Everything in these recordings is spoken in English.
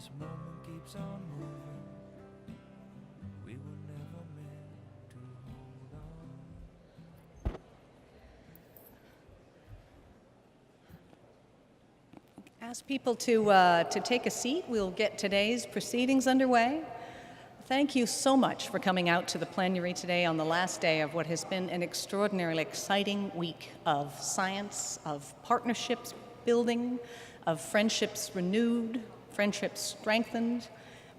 this moment keeps on moving. We were never meant to hold on. Ask people to take a seat. We'll get today's proceedings underway. Thank you so much for coming out to the plenary today on the last day of what has been an extraordinarily exciting week of science, of partnerships building, of friendships renewed, friendships strengthened,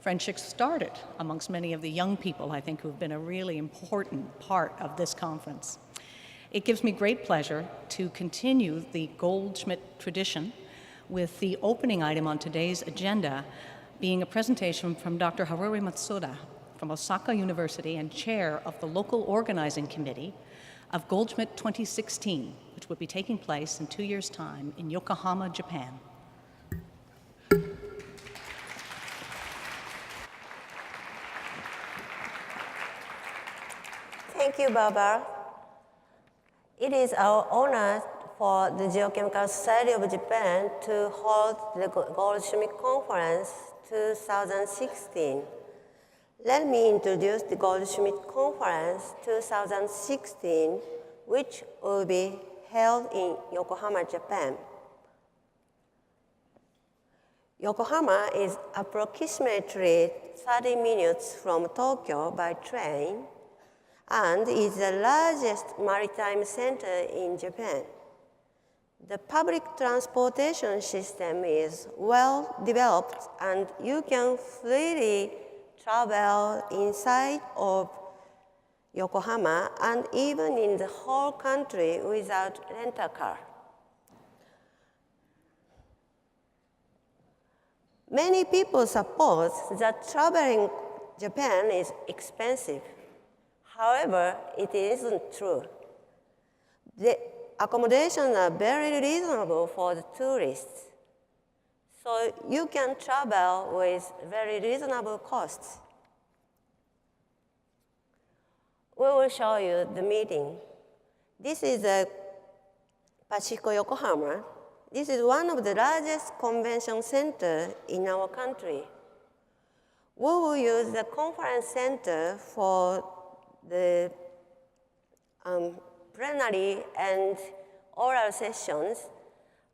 friendships started amongst many of the young people, I think, who have been a really important part of this conference. It gives me great pleasure to continue the Goldschmidt tradition with the opening item on today's agenda being a presentation from Dr. Haruhi Matsuda from Osaka University and chair of the local organizing committee of Goldschmidt 2016, which will be taking place in 2 years' time in Yokohama, Japan. Thank you, Barbara. It is our honor for the Geochemical Society of Japan to hold the Goldschmidt Conference 2016. Let me introduce the Goldschmidt Conference 2016, which will be held in Yokohama, Japan. Yokohama is approximately 30 minutes from Tokyo by train and is the largest maritime center in Japan. The public transportation system is well developed and you can freely travel inside of Yokohama and even in the whole country without rent-a-car. Many people suppose that traveling Japan is expensive. However, it isn't true. The accommodations are very reasonable for the tourists. So you can travel with very reasonable costs. We will show you the meeting. This is the Pacifico Yokohama. This is one of the largest convention centers in our country. We will use the conference center for the plenary and oral sessions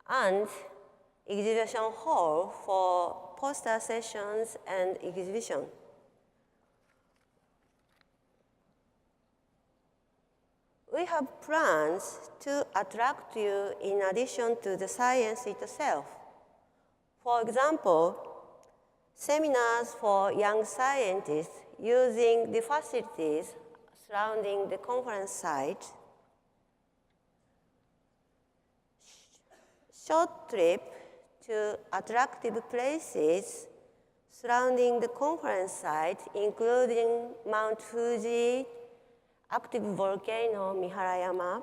and exhibition hall for poster sessions and exhibition. We have plans to attract you in addition to the science itself. For example, seminars for young scientists using the facilities surrounding the conference site, short trip to attractive places surrounding the conference site, including Mount Fuji, active volcano Miharayama,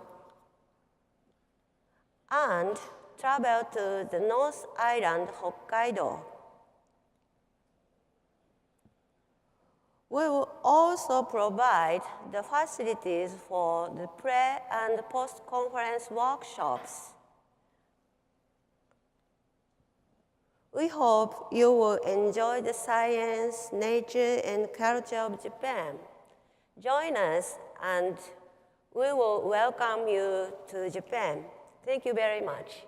and travel to the North Island, Hokkaido. We will also provide the facilities for the pre- and post-conference workshops. We hope you will enjoy the science, nature, and culture of Japan. Join us, and we will welcome you to Japan. Thank you very much.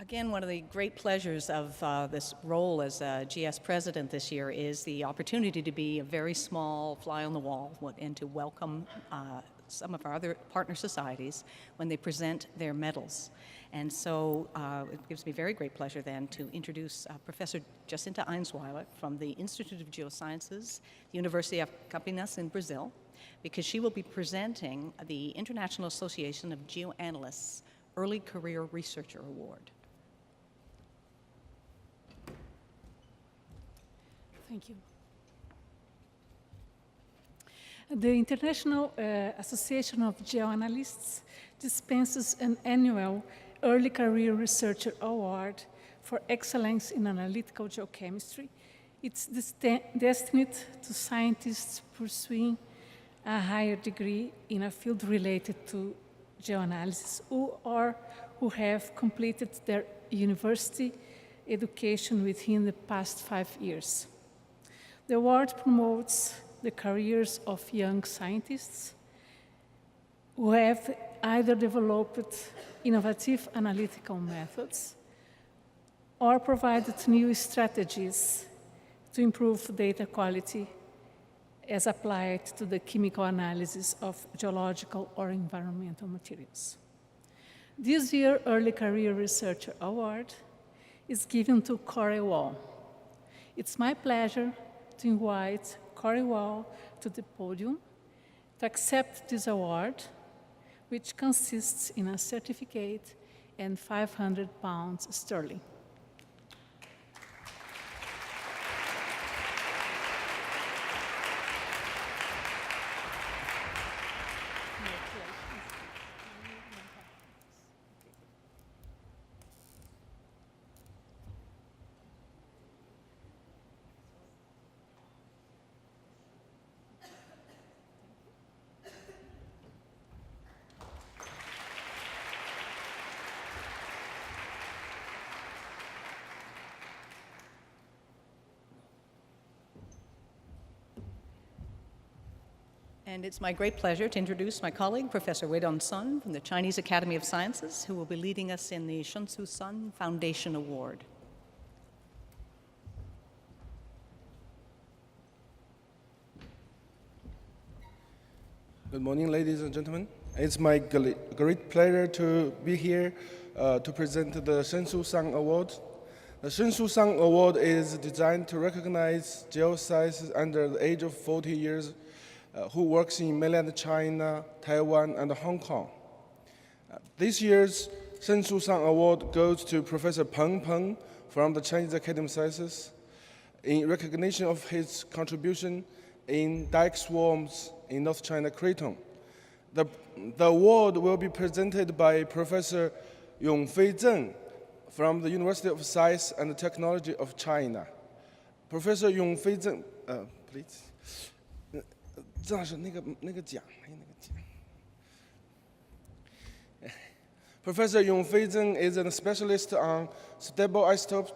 Again, one of the great pleasures of this role as GS president this year is the opportunity to be a very small fly on the wall and to welcome some of our other partner societies when they present their medals. And so it gives me very great pleasure then to introduce Professor Jacinta Einsweiler from the Institute of Geosciences, the University of Campinas in Brazil, because she will be presenting the International Association of Geoanalysts Early Career Researcher Award. Thank you. The International Association of Geoanalysts dispenses an annual Early Career Researcher Award for excellence in analytical geochemistry. It's destined to scientists pursuing a higher degree in a field related to geoanalysis or who have completed their university education within the past 5 years. The award promotes the careers of young scientists who have either developed innovative analytical methods or provided new strategies to improve data quality as applied to the chemical analysis of geological or environmental materials. This year's Early Career Researcher Award is given to Corey Wall. It's my pleasure to invite Corey Wall to the podium to accept this award, which consists in a certificate and £500 sterling. And it's my great pleasure to introduce my colleague, Professor Weidong Sun from the Chinese Academy of Sciences, who will be leading us in the Shunsu Sun Foundation Award. Good morning, ladies and gentlemen. It's my great pleasure to be here to present the Shunsu Sun Award. The Shunsu Sun Award is designed to recognize geoscientists under the age of 40 years who works in mainland China, Taiwan, and Hong Kong. This year's Shunsu Sun Award goes to Professor Peng Peng from the Chinese Academy of Sciences in recognition of his contribution in dike swarms in North China Craton. The award will be presented by Professor Yongfei Zheng from the University of Science and Technology of China. Professor Yongfei Zheng, please. 郑老师，那个奖，还有那个奖。Professor Yongfei Zheng is a specialist on stable isotopes.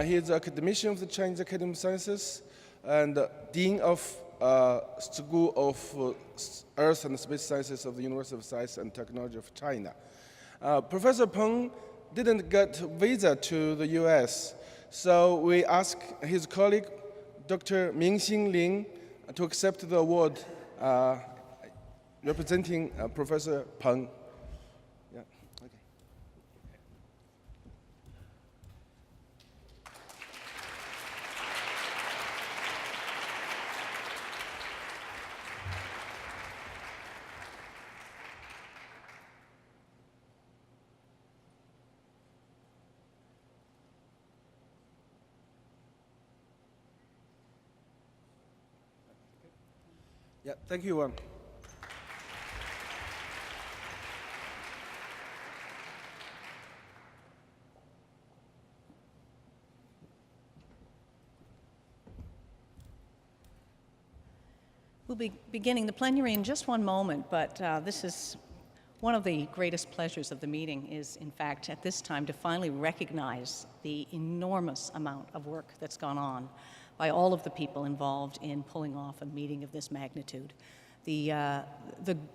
He is an academician of the Chinese Academy of Sciences and Dean of School of Earth and Space Sciences of the University of Science and Technology of China. Professor Peng didn't get a visa to the US, so we asked his colleague, Dr. Mingxin Lin, to accept the award representing Professor Peng. Yeah, okay. Yeah, thank you. We'll be beginning the plenary in just one moment, but this is one of the greatest pleasures of the meeting is, in fact, at this time to finally recognize the enormous amount of work that's gone on by all of the people involved in pulling off a meeting of this magnitude. The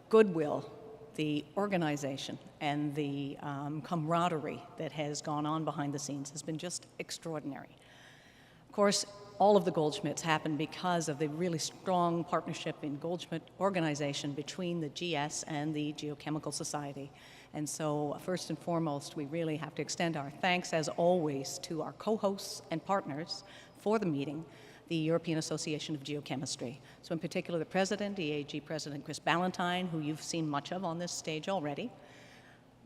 goodwill, the organization, and the camaraderie that has gone on behind the scenes has been just extraordinary. Of course, all of the Goldschmidts happened because of the really strong partnership in Goldschmidt organization between the GS and the Geochemical Society. And so, first and foremost, we really have to extend our thanks, as always, to our co-hosts and partners for the meeting, the European Association of Geochemistry. So in particular, the president, EAG President Chris Ballantyne, who you've seen much of on this stage already,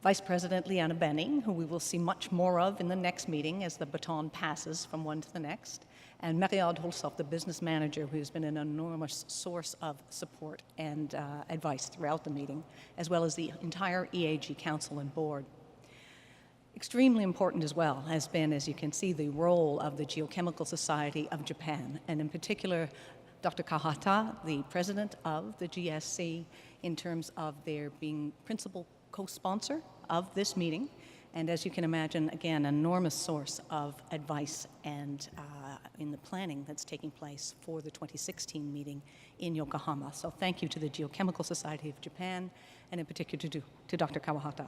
Vice President Liana Benning, who we will see much more of in the next meeting as the baton passes from one to the next, and Mariade Holsoff, the business manager, who has been an enormous source of support and advice throughout the meeting, as well as the entire EAG Council and Board. Extremely important as well has been, as you can see, the role of the Geochemical Society of Japan, and in particular, Dr. Kawahata, the president of the GSC, in terms of their being principal co-sponsor of this meeting. And as you can imagine, again, an enormous source of advice and in the planning that's taking place for the 2016 meeting in Yokohama. So thank you to the Geochemical Society of Japan, and in particular to Dr. Kawahata.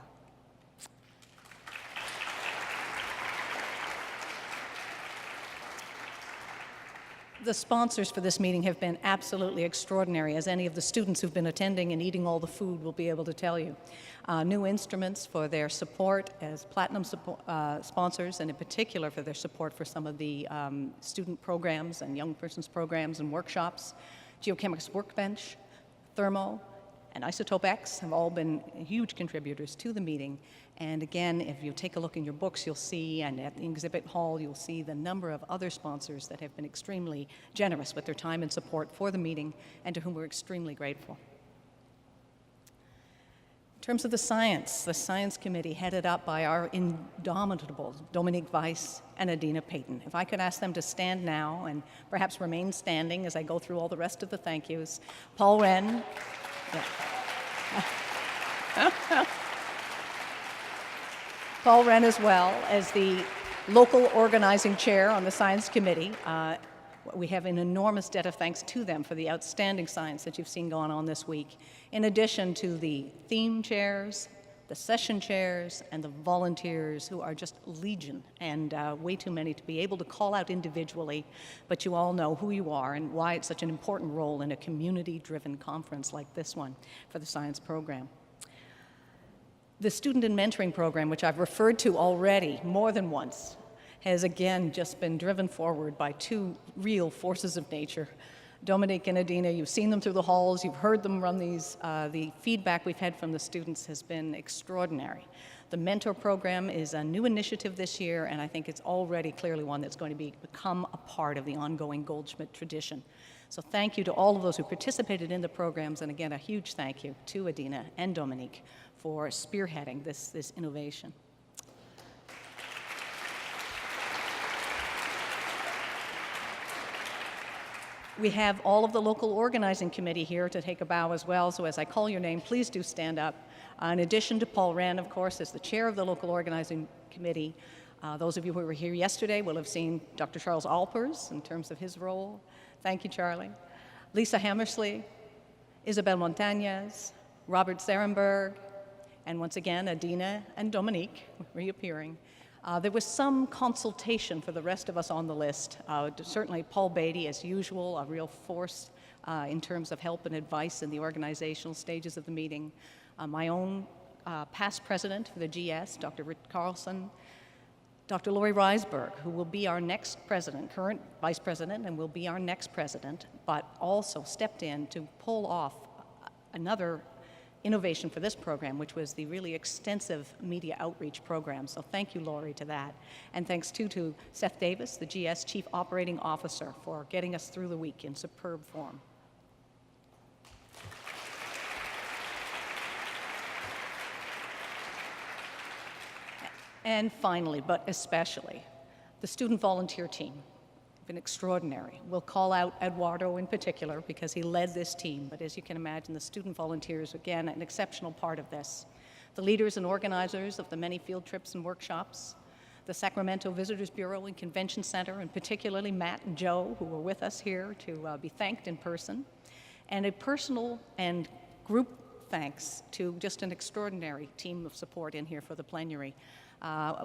The sponsors for this meeting have been absolutely extraordinary, as any of the students who've been attending and eating all the food will be able to tell you. New Instruments for their support as platinum sponsors, and in particular for their support for some of the student programs and young persons programs and workshops. Geochemics Workbench, Thermo, and Isotope X have all been huge contributors to the meeting. And again, if you take a look in your books, you'll see, and at the exhibit hall, you'll see the number of other sponsors that have been extremely generous with their time and support for the meeting, and to whom we're extremely grateful. In terms of the Science Committee headed up by our indomitable Dominique Weiss and Adina Payton. If I could ask them to stand now and perhaps remain standing as I go through all the rest of the thank yous. Paul Wren. Yeah. Paul Wren, as well as the local organizing chair on the Science Committee. We have an enormous debt of thanks to them for the outstanding science that you've seen going on this week, in addition to the theme chairs, the session chairs, and the volunteers, who are just legion and way too many to be able to call out individually, but you all know who you are and why it's such an important role in a community-driven conference like this one for the science program. The Student and Mentoring Program, which I've referred to already more than once, has again just been driven forward by two real forces of nature. Dominique and Adina, you've seen them through the halls, you've heard them run these. The feedback we've had from the students has been extraordinary. The Mentor Program is a new initiative this year, and I think it's already clearly one that's going to become a part of the ongoing Goldschmidt tradition. So thank you to all of those who participated in the programs, and again, a huge thank you to Adina and Dominique for spearheading this innovation. We have all of the local organizing committee here to take a bow as well, so as I call your name, please do stand up. In addition to Paul Wren, of course, as the chair of the local organizing committee, those of you who were here yesterday will have seen Dr. Charles Alpers in terms of his role. Thank you, Charlie. Lisa Hammersley, Isabel Montañez, Robert Zarenberg, and once again, Adina and Dominique reappearing. There was some consultation for the rest of us on the list. Certainly Paul Beatty, as usual, a real force in terms of help and advice in the organizational stages of the meeting. My own past president for the GS, Dr. Rick Carlson, Dr. Lori Reisberg, who will be our next president, current vice president, and will be our next president, but also stepped in to pull off another innovation for this program, which was the really extensive media outreach program. So thank you, Lori, to that. And thanks too to Seth Davis, the GS Chief Operating Officer, for getting us through the week in superb form. And finally, but especially, the student volunteer team. Been extraordinary. We'll call out Eduardo in particular because he led this team, but as you can imagine, the student volunteers, again, an exceptional part of this. The leaders and organizers of the many field trips and workshops, the Sacramento Visitors Bureau and Convention Center, and particularly Matt and Joe, who were with us here to be thanked in person, and a personal and group thanks to just an extraordinary team of support in here for the plenary.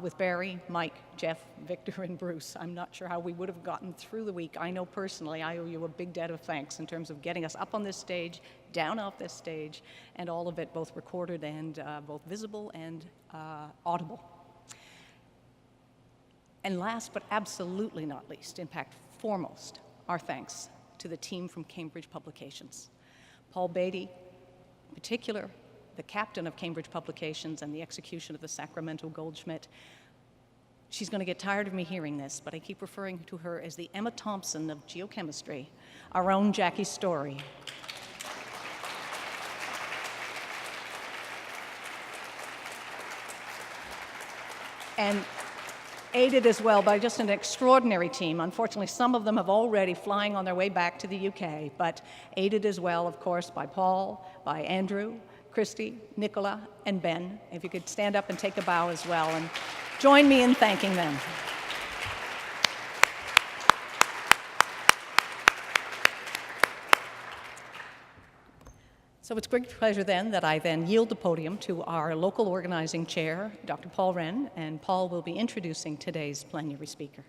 With Barry, Mike, Jeff, Victor, and Bruce. I'm not sure how we would have gotten through the week. I know personally I owe you a big debt of thanks in terms of getting us up on this stage, down off this stage, and all of it both recorded and both visible and audible. And last but absolutely not least, in fact foremost, our thanks to the team from Cambridge Publications. Paul Beatty, in particular, the captain of Cambridge Publications and the execution of the Sacramento Goldschmidt, She's going to get tired of me hearing this, but I keep referring to her as the Emma Thompson of geochemistry, our own Jackie Story. And aided as well by just an extraordinary team. Unfortunately, some of them have already flying on their way back to the UK, but aided as well, of course, by Paul, by Andrew, Christy, Nicola, and Ben. If you could stand up and take a bow as well, and join me in thanking them. So it's great pleasure then that I then yield the podium to our local organizing chair, Dr. Paul Wren, and Paul will be introducing today's plenary speaker.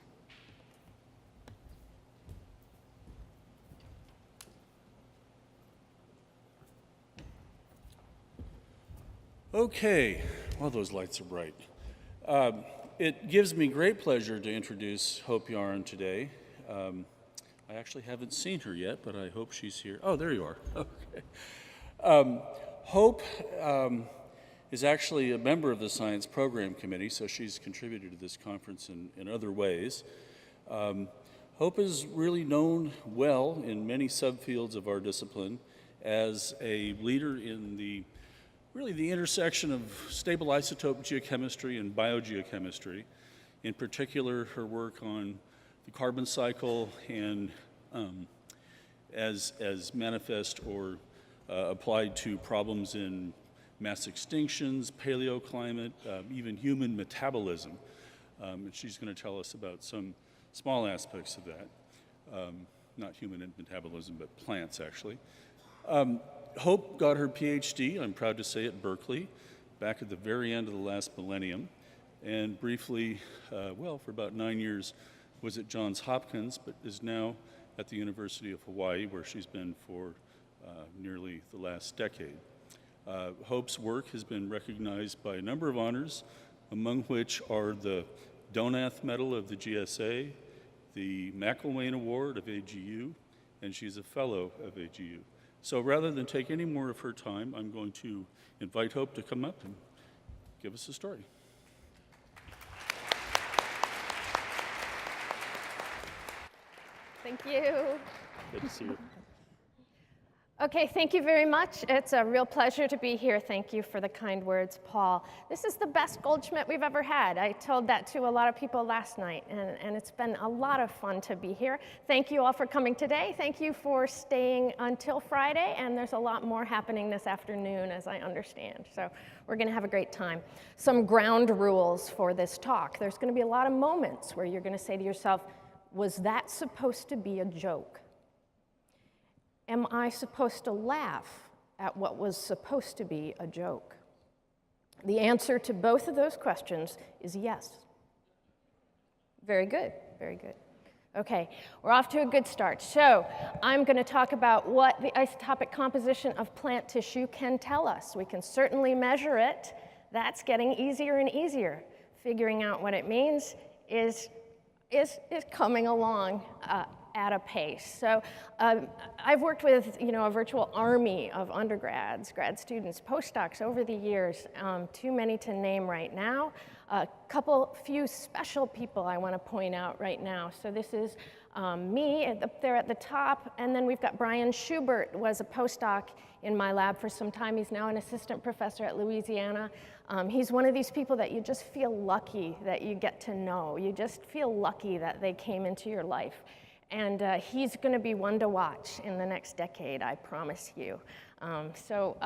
Okay, well, those lights are bright. It gives me great pleasure to introduce Hope Jahren today. I actually haven't seen her yet, but I hope she's here. Oh, there you are. Okay. Hope is actually a member of the Science Program Committee, so she's contributed to this conference in other ways. Hope is really known well in many subfields of our discipline as a leader in the intersection of stable isotope geochemistry and biogeochemistry. In particular, her work on the carbon cycle and as manifest or applied to problems in mass extinctions, paleoclimate, even human metabolism. And she's going to tell us about some small aspects of that. Not human metabolism, but plants, actually. Hope got her PhD, I'm proud to say, at Berkeley, back at the very end of the last millennium. And briefly, for about 9 years, was at Johns Hopkins, but is now at the University of Hawaii, where she's been for nearly the last decade. Hope's work has been recognized by a number of honors, among which are the Donath Medal of the GSA, the McElwain Award of AGU, and she's a fellow of AGU. So rather than take any more of her time, I'm going to invite Hope to come up and give us a story. Thank you. Good to see you. Okay, thank you very much. It's a real pleasure to be here. Thank you for the kind words, Paul. This is the best Goldschmidt we've ever had. I told that to a lot of people last night, and it's been a lot of fun to be here. Thank you all for coming today. Thank you for staying until Friday, and there's a lot more happening this afternoon, as I understand. So we're going to have a great time. Some ground rules for this talk. There's going to be a lot of moments where you're going to say to yourself, was that supposed to be a joke? Am I supposed to laugh at what was supposed to be a joke? The answer to both of those questions is yes. Very good, very good. Okay, we're off to a good start. So I'm going to talk about what the isotopic composition of plant tissue can tell us. We can certainly measure it. That's getting easier and easier. Figuring out what it means is coming along at a pace. So I've worked with a virtual army of undergrads, grad students, postdocs over the years, too many to name right now. A few special people I want to point out right now. So this is me up there at the top, and then we've got Brian Schubert, was a postdoc in my lab for some time. He's now an assistant professor at Louisiana. He's one of these people that you just feel lucky that you get to know. You just feel lucky that they came into your life. And he's going to be one to watch in the next decade, I promise you. So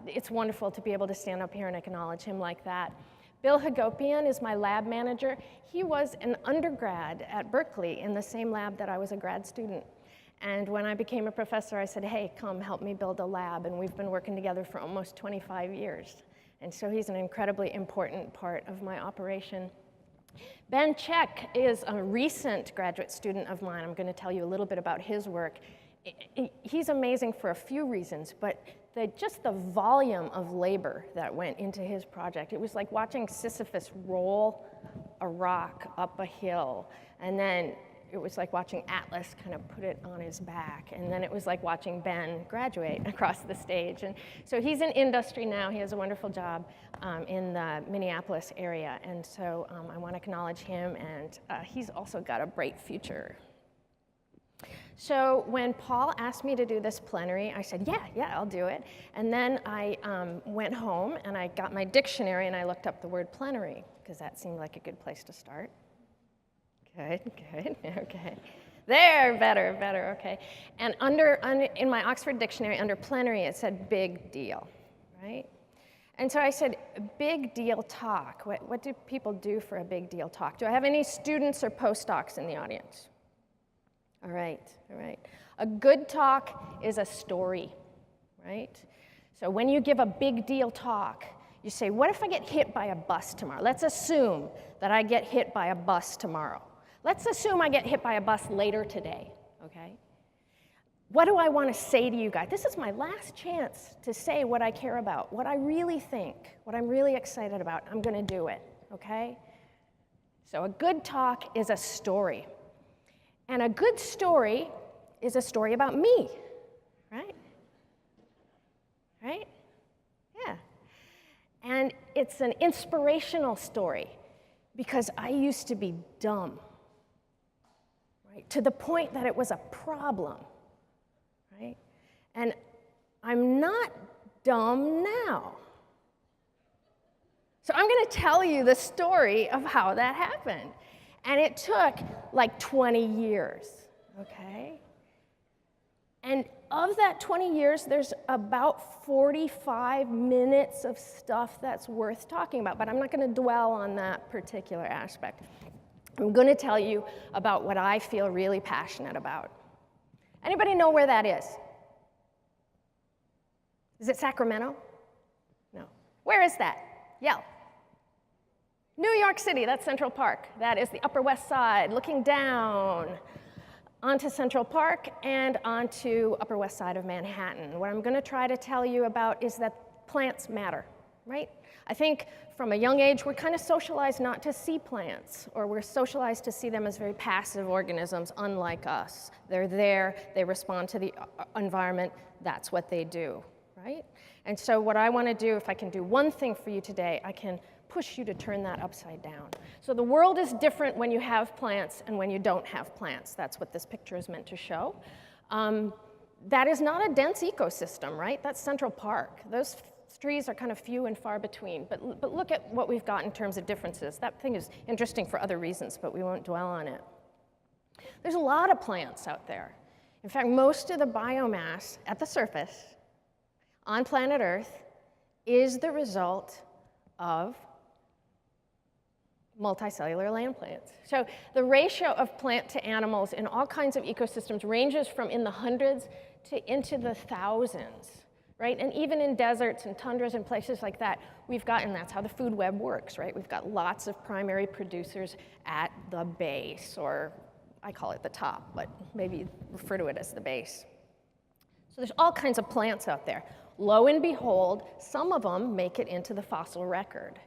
it's wonderful to be able to stand up here and acknowledge him like that. Bill Hagopian is my lab manager. He was an undergrad at Berkeley in the same lab that I was a grad student. And when I became a professor, I said, hey, come help me build a lab. And we've been working together for almost 25 years. And so he's an incredibly important part of my operation. Ben Check is a recent graduate student of mine. I'm going to tell you a little bit about his work. He's amazing for a few reasons, but just the volume of labor that went into his project. It was like watching Sisyphus roll a rock up a hill and then it was like watching Atlas kind of put it on his back. And then it was like watching Ben graduate across the stage. And so he's in industry now. He has a wonderful job in the Minneapolis area. And so I want to acknowledge him, and he's also got a bright future. So when Paul asked me to do this plenary, I said, yeah, I'll do it. And then I went home and I got my dictionary and I looked up the word plenary, because that seemed like a good place to start. Good, okay. There, better, okay. And in my Oxford dictionary, under plenary, it said big deal, right? And so I said, big deal talk. What do people do for a big deal talk? Do I have any students or postdocs in the audience? All right. A good talk is a story, right? So when you give a big deal talk, you say, what if I get hit by a bus tomorrow? Let's assume that I get hit by a bus tomorrow. Let's assume I get hit by a bus later today, okay? What do I want to say to you guys? This is my last chance to say what I care about, what I really think, what I'm really excited about. I'm going to do it, okay? So a good talk is a story. And a good story is a story about me, right? Right? Yeah. And it's an inspirational story because I used to be dumb, right? To the point that it was a problem, right? And I'm not dumb now. So I'm going to tell you the story of how that happened. And it took like 20 years, okay? And of that 20 years, there's about 45 minutes of stuff that's worth talking about, but I'm not going to dwell on that particular aspect. I'm going to tell you about what I feel really passionate about. Anybody know where that is? Is it Sacramento? No. Where is that? Yell. New York City, that's Central Park. That is the Upper West Side, looking down onto Central Park and onto Upper West Side of Manhattan. What I'm going to try to tell you about is that plants matter, right? I think from a young age, we're kind of socialized not to see plants, or we're socialized to see them as very passive organisms, unlike us. They're there, they respond to the environment, that's what they do, right? And so what I want to do, if I can do one thing for you today, I can push you to turn that upside down. So the world is different when you have plants and when you don't have plants. That's what this picture is meant to show. That is not a dense ecosystem, right? That's Central Park. Those trees are kind of few and far between. But look at what we've got in terms of differences. That thing is interesting for other reasons, but we won't dwell on it. There's a lot of plants out there. In fact, most of the biomass at the surface on planet Earth is the result of multicellular land plants. So the ratio of plant to animals in all kinds of ecosystems ranges from in the hundreds to into the thousands, right? And even in deserts and tundras and places like that, we've got, and that's how the food web works, right? We've got lots of primary producers at the base, or I call it the top, but maybe refer to it as the base. So there's all kinds of plants out there. Lo and behold, some of them make it into the fossil record.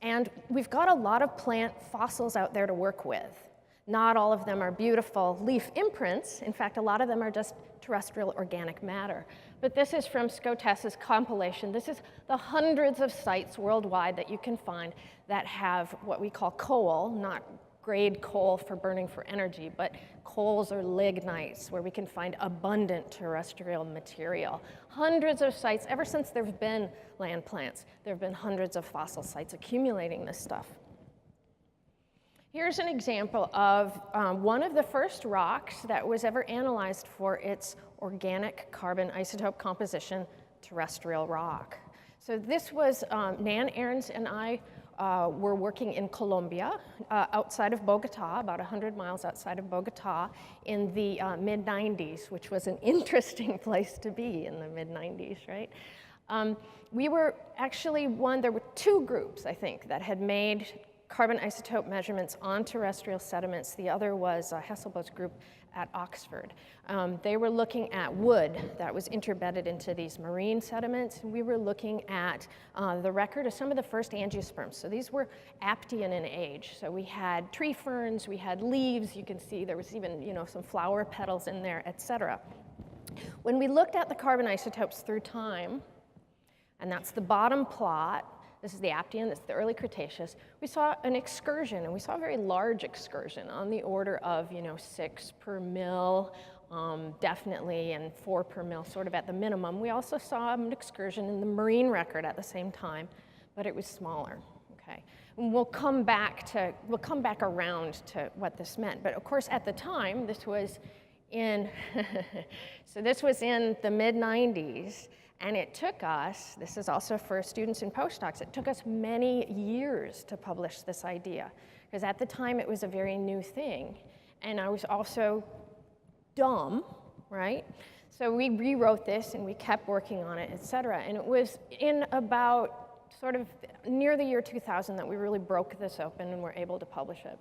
And we've got a lot of plant fossils out there to work with. Not all of them are beautiful leaf imprints. In fact, a lot of them are just terrestrial organic matter. But this is from SCOTES's compilation. This is the hundreds of sites worldwide that you can find that have what we call coal, not grade coal for burning for energy, but coals or lignites where we can find abundant terrestrial material. Hundreds of sites, ever since there have been land plants, there have been hundreds of fossil sites accumulating this stuff. Here's an example of one of the first rocks that was ever analyzed for its organic carbon isotope composition, terrestrial rock. So this was Nan Ahrens and I were working in Colombia, outside of Bogota, about 100 miles outside of Bogota, in the mid-90s, which was an interesting place to be in the mid-90s, right? We were actually there were two groups, I think, that had made carbon isotope measurements on terrestrial sediments. The other was Hesselbo's group at Oxford. They were looking at wood that was interbedded into these marine sediments. We were looking at the record of some of the first angiosperms. So these were Aptian in age. So we had tree ferns, we had leaves. You can see there was even some flower petals in there, et cetera. When we looked at the carbon isotopes through time, and that's the bottom plot, this is the Aptian, this is the early Cretaceous, we saw an excursion, and we saw a very large excursion on the order of 6 per mil, definitely, and 4 per mil, sort of at the minimum. We also saw an excursion in the marine record at the same time, but it was smaller. Okay, and we'll come back around to what this meant. But of course, at the time, this was in so this was in the mid-90s. And it took us, this is also for students and postdocs, it took us many years to publish this idea. Because at the time it was a very new thing. And I was also dumb, right? So we rewrote this and we kept working on it, et cetera. And it was in about sort of near the year 2000 that we really broke this open and were able to publish it.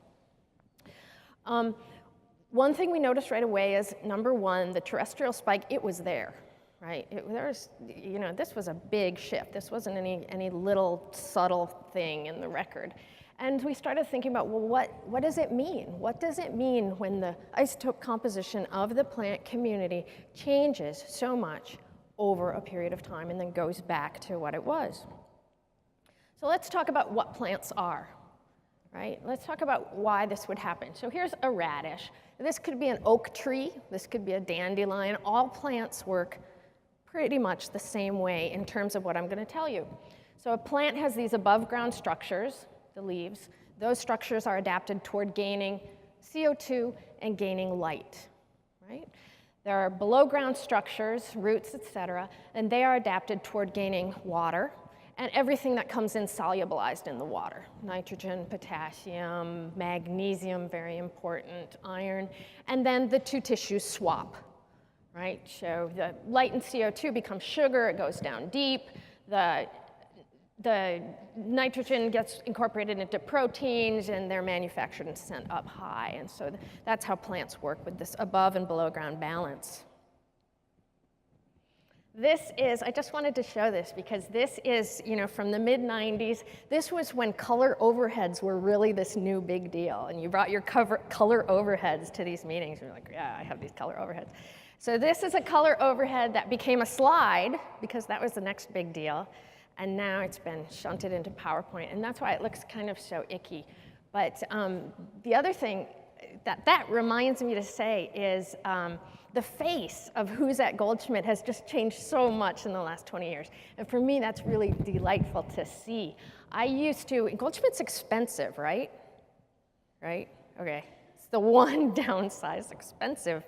One thing we noticed right away is, number one, the terrestrial spike, it was there. Right? This was a big shift. This wasn't any little subtle thing in the record. And we started thinking about, well, what does it mean? What does it mean when the isotope composition of the plant community changes so much over a period of time and then goes back to what it was? So let's talk about what plants are, right? Let's talk about why this would happen. So here's a radish. This could be an oak tree. This could be a dandelion. All plants work pretty much the same way in terms of what I'm going to tell you. So a plant has these above ground structures, the leaves. Those structures are adapted toward gaining CO2 and gaining light, right? There are below ground structures, roots, et cetera, and they are adapted toward gaining water and everything that comes in solubilized in the water. Nitrogen, potassium, magnesium, very important, iron, and then the two tissues swap. Right? So the light and CO2 becomes sugar, it goes down deep, the nitrogen gets incorporated into proteins and they're manufactured and sent up high. And so that's how plants work with this above and below ground balance. This is, I just wanted to show this because this is, from the mid-90s. This was when color overheads were really this new big deal. And you brought your color overheads to these meetings. You're like, yeah, I have these color overheads. So this is a color overhead that became a slide because that was the next big deal. And now it's been shunted into PowerPoint. And that's why it looks kind of so icky. But the other thing that reminds me to say is the face of who's at Goldschmidt has just changed so much in the last 20 years. And for me, that's really delightful to see. Goldschmidt's expensive, right? Right? Okay. It's the one downside, it's expensive.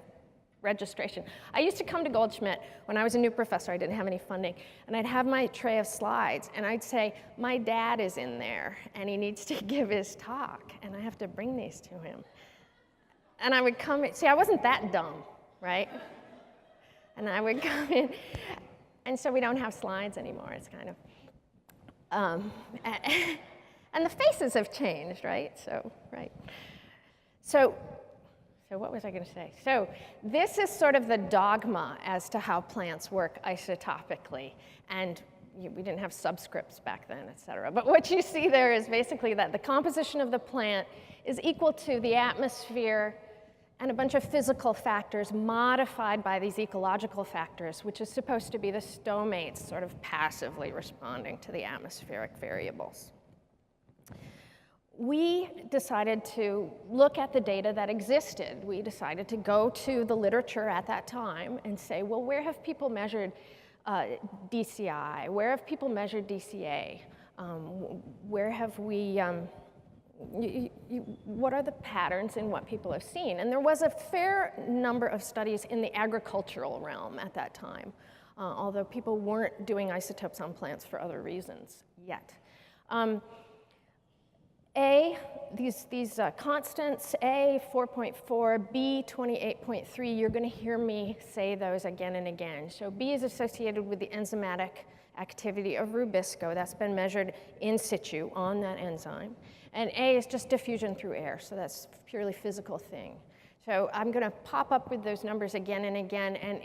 Registration. I used to come to Goldschmidt when I was a new professor. I didn't have any funding. And I'd have my tray of slides. And I'd say, my dad is in there. And he needs to give his talk. And I have to bring these to him. And I would come in. See, I wasn't that dumb, right? And I would come in. And so we don't have slides anymore. It's kind of... and the faces have changed, right? So what was I going to say? So this is sort of the dogma as to how plants work isotopically. And we didn't have subscripts back then, et cetera. But what you see there is basically that the composition of the plant is equal to the atmosphere and a bunch of physical factors modified by these ecological factors, which is supposed to be the stomates sort of passively responding to the atmospheric variables. We decided to look at the data that existed. We decided to go to the literature at that time and say, well, where have people measured DCI? Where have people measured DCA? Where have we, what are the patterns in what people have seen? And there was a fair number of studies in the agricultural realm at that time, although people weren't doing isotopes on plants for other reasons yet. These constants, A, 4.4, B, 28.3, you're going to hear me say those again and again. So B is associated with the enzymatic activity of rubisco. That's been measured in situ on that enzyme. And A is just diffusion through air, so that's a purely physical thing. So I'm going to pop up with those numbers again and again, and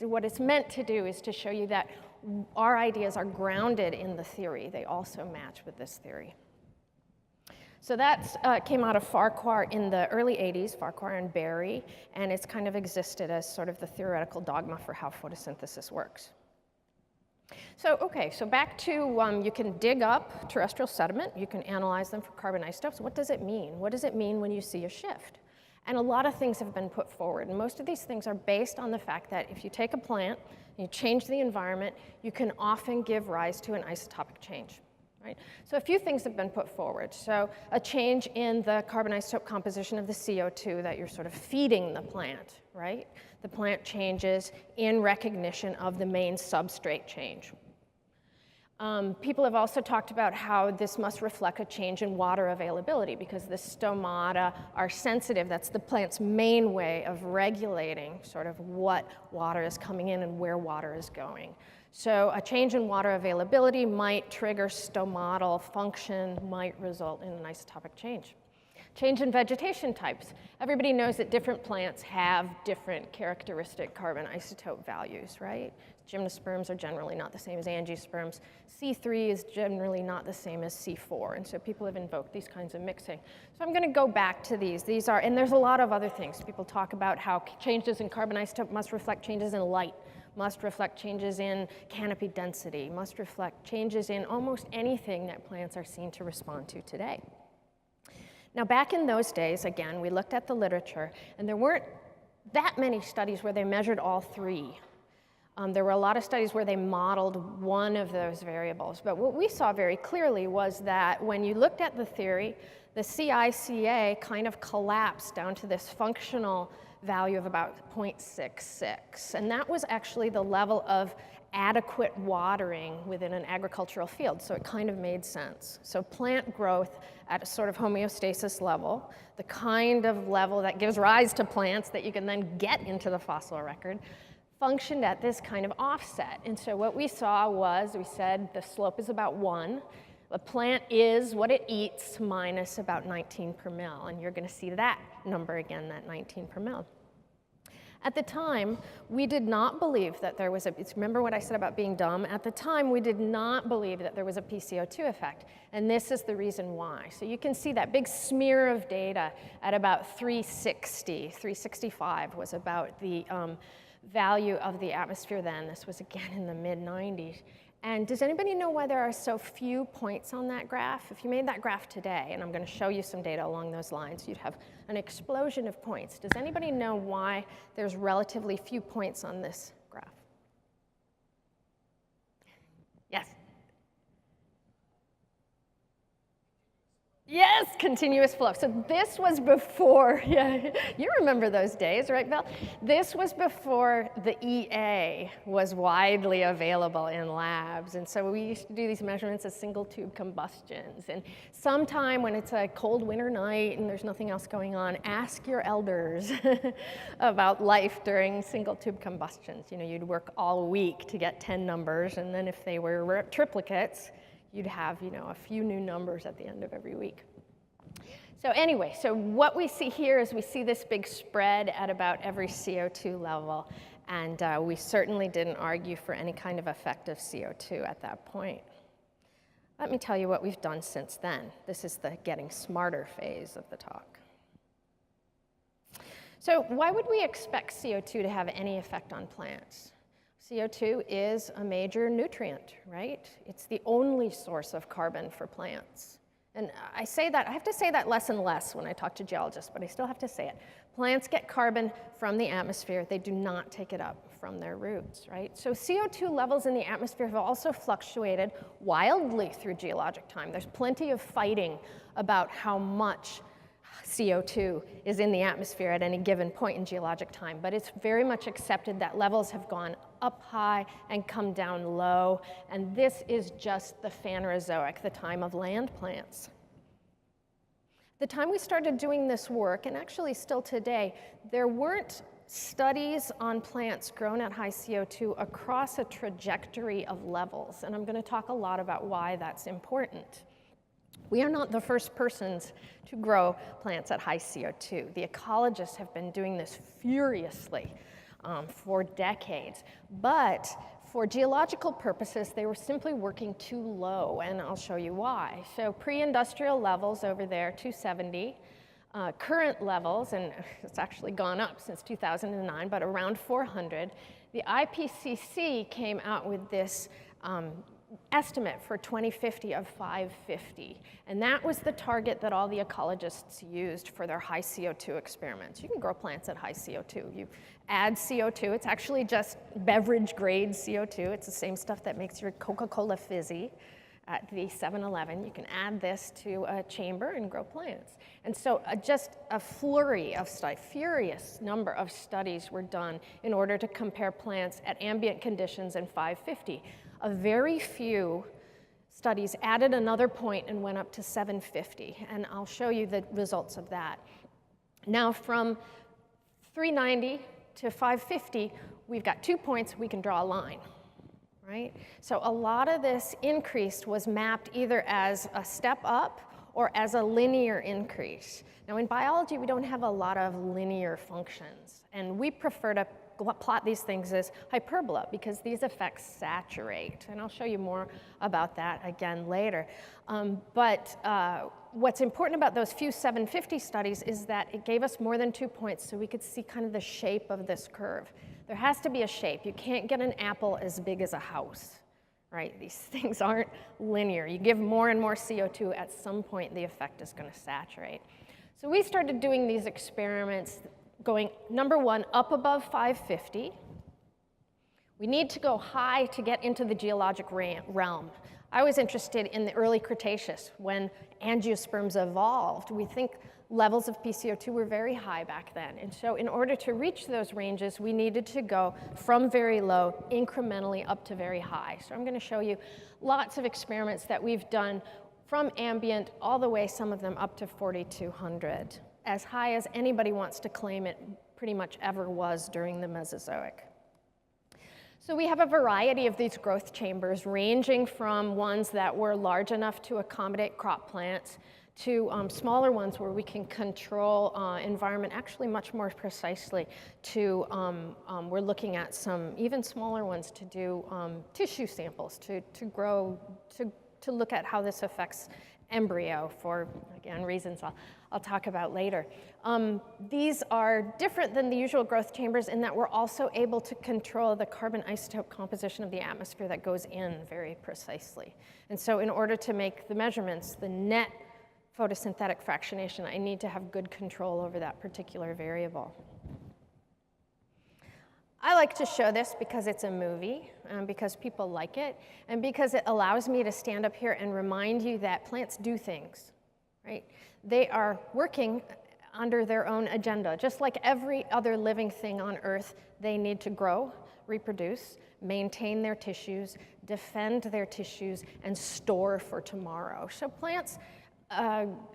what it's meant to do is to show you that our ideas are grounded in the theory. They also match with this theory. So that came out of Farquhar in the early 80s, Farquhar and Berry, and it's kind of existed as sort of the theoretical dogma for how photosynthesis works. So, okay, so back to, you can dig up terrestrial sediment, you can analyze them for carbon isotopes. What does it mean? What does it mean when you see a shift? And a lot of things have been put forward, and most of these things are based on the fact that if you take a plant, and you change the environment, you can often give rise to an isotopic change. Right? So a few things have been put forward. So a change in the carbon isotope composition of the CO2 that you're sort of feeding the plant, right? The plant changes in recognition of the main substrate change. People have also talked about how this must reflect a change in water availability because the stomata are sensitive. That's the plant's main way of regulating sort of what water is coming in and where water is going. So a change in water availability might trigger stomatal function, might result in an isotopic change. Change in vegetation types. Everybody knows that different plants have different characteristic carbon isotope values, right? Gymnosperms are generally not the same as angiosperms. C3 is generally not the same as C4, and so people have invoked these kinds of mixing. So I'm going to go back to these. These are, and there's a lot of other things. People talk about how changes in carbon isotope must reflect changes in light, must reflect changes in canopy density, must reflect changes in almost anything that plants are seen to respond to today. Now, back in those days, again, we looked at the literature, and there weren't that many studies where they measured all three. There were a lot of studies where they modeled one of those variables, but what we saw very clearly was that when you looked at the theory, the CI/CA kind of collapsed down to this functional value of about 0.66, and that was actually the level of adequate watering within an agricultural field, so it kind of made sense. So plant growth at a sort of homeostasis level, the kind of level that gives rise to plants that you can then get into the fossil record, functioned at this kind of offset. And so what we saw was, we said the slope is about 1. The plant is what it eats minus about 19 per mil, and you're going to see that number again, that 19 per mil. At the time, we did not believe that there was a, remember what I said about being dumb? At the time, we did not believe that there was a PCO2 effect, and this is the reason why. So you can see that big smear of data at about 360, 365 was about the value of the atmosphere then. This was again in the mid-90s. And does anybody know why there are so few points on that graph? If you made that graph today, and I'm going to show you some data along those lines, you'd have an explosion of points. Does anybody know why there's relatively few points on this graph? Yes? Yes, continuous flow. So this was before, yeah, you remember those days, right, Bill? This was before the EA was widely available in labs. And so we used to do these measurements of single tube combustions. And sometime when it's a cold winter night and there's nothing else going on, ask your elders about life during single tube combustions. You know, you'd work all week to get 10 numbers, and then if they were triplicates, you'd have, you know, a few new numbers at the end of every week. So anyway, so what we see here is we see this big spread at about every CO2 level, and we certainly didn't argue for any kind of effect of CO2 at that point. Let me tell you what we've done since then. This is the getting smarter phase of the talk. So why would we expect CO2 to have any effect on plants? CO2 is a major nutrient, right? It's the only source of carbon for plants. And I say that, I have to say that less and less when I talk to geologists, but I still have to say it. Plants get carbon from the atmosphere. They do not take it up from their roots, right? So CO2 levels in the atmosphere have also fluctuated wildly through geologic time. There's plenty of fighting about how much CO2 is in the atmosphere at any given point in geologic time, but it's very much accepted that levels have gone up high and come down low, and this is just the Phanerozoic, the time of land plants. The time we started doing this work, and actually still today, there weren't studies on plants grown at high CO2 across a trajectory of levels, and I'm going to talk a lot about why that's important. We are not the first persons to grow plants at high CO2. The ecologists have been doing this furiously for decades. But for geological purposes, they were simply working too low, and I'll show you why. So pre-industrial levels over there, 270. Current levels, and it's actually gone up since 2009, but around 400. The IPCC came out with this estimate for 2050 of 550. And that was the target that all the ecologists used for their high CO2 experiments. You can grow plants at high CO2. You add CO2. It's actually just beverage grade CO2. It's the same stuff that makes your Coca-Cola fizzy at the 7-Eleven. You can add this to a chamber and grow plants. And so just a flurry of studies, furious number of studies were done in order to compare plants at ambient conditions in 550. A very few studies added another point and went up to 750, and I'll show you the results of that. Now from 390 to 550, we've got 2 points, we can draw a line, right? So a lot of this increase was mapped either as a step up or as a linear increase. Now in biology, we don't have a lot of linear functions, and we prefer to plot these things as hyperbola because these effects saturate. And I'll show you more about that again later. What's important about those few 750 studies is that it gave us more than 2 points so we could see kind of the shape of this curve. There has to be a shape. You can't get an apple as big as a house, right? These things aren't linear. You give more and more CO2, at some point the effect is going to saturate. So we started doing these experiments going, number one, up above 550. We need to go high to get into the geologic realm. I was interested in the early Cretaceous when angiosperms evolved. We think levels of PCO2 were very high back then. And so in order to reach those ranges, we needed to go from very low incrementally up to very high. So I'm going to show you lots of experiments that we've done from ambient all the way, some of them up to 4,200. As high as anybody wants to claim it pretty much ever was during the Mesozoic. So we have a variety of these growth chambers, ranging from ones that were large enough to accommodate crop plants to smaller ones where we can control environment actually much more precisely to, we're looking at some even smaller ones to do tissue samples to look at how this affects embryo for, again, reasons I'll talk about later. These are different than the usual growth chambers in that we're also able to control the carbon isotope composition of the atmosphere that goes in very precisely. And so in order to make the measurements, the net photosynthetic fractionation, I need to have good control over that particular variable. I like to show this because it's a movie, because people like it, and because it allows me to stand up here and remind you that plants do things, right? They are working under their own agenda. Just like every other living thing on Earth, they need to grow, reproduce, maintain their tissues, defend their tissues, and store for tomorrow. So plants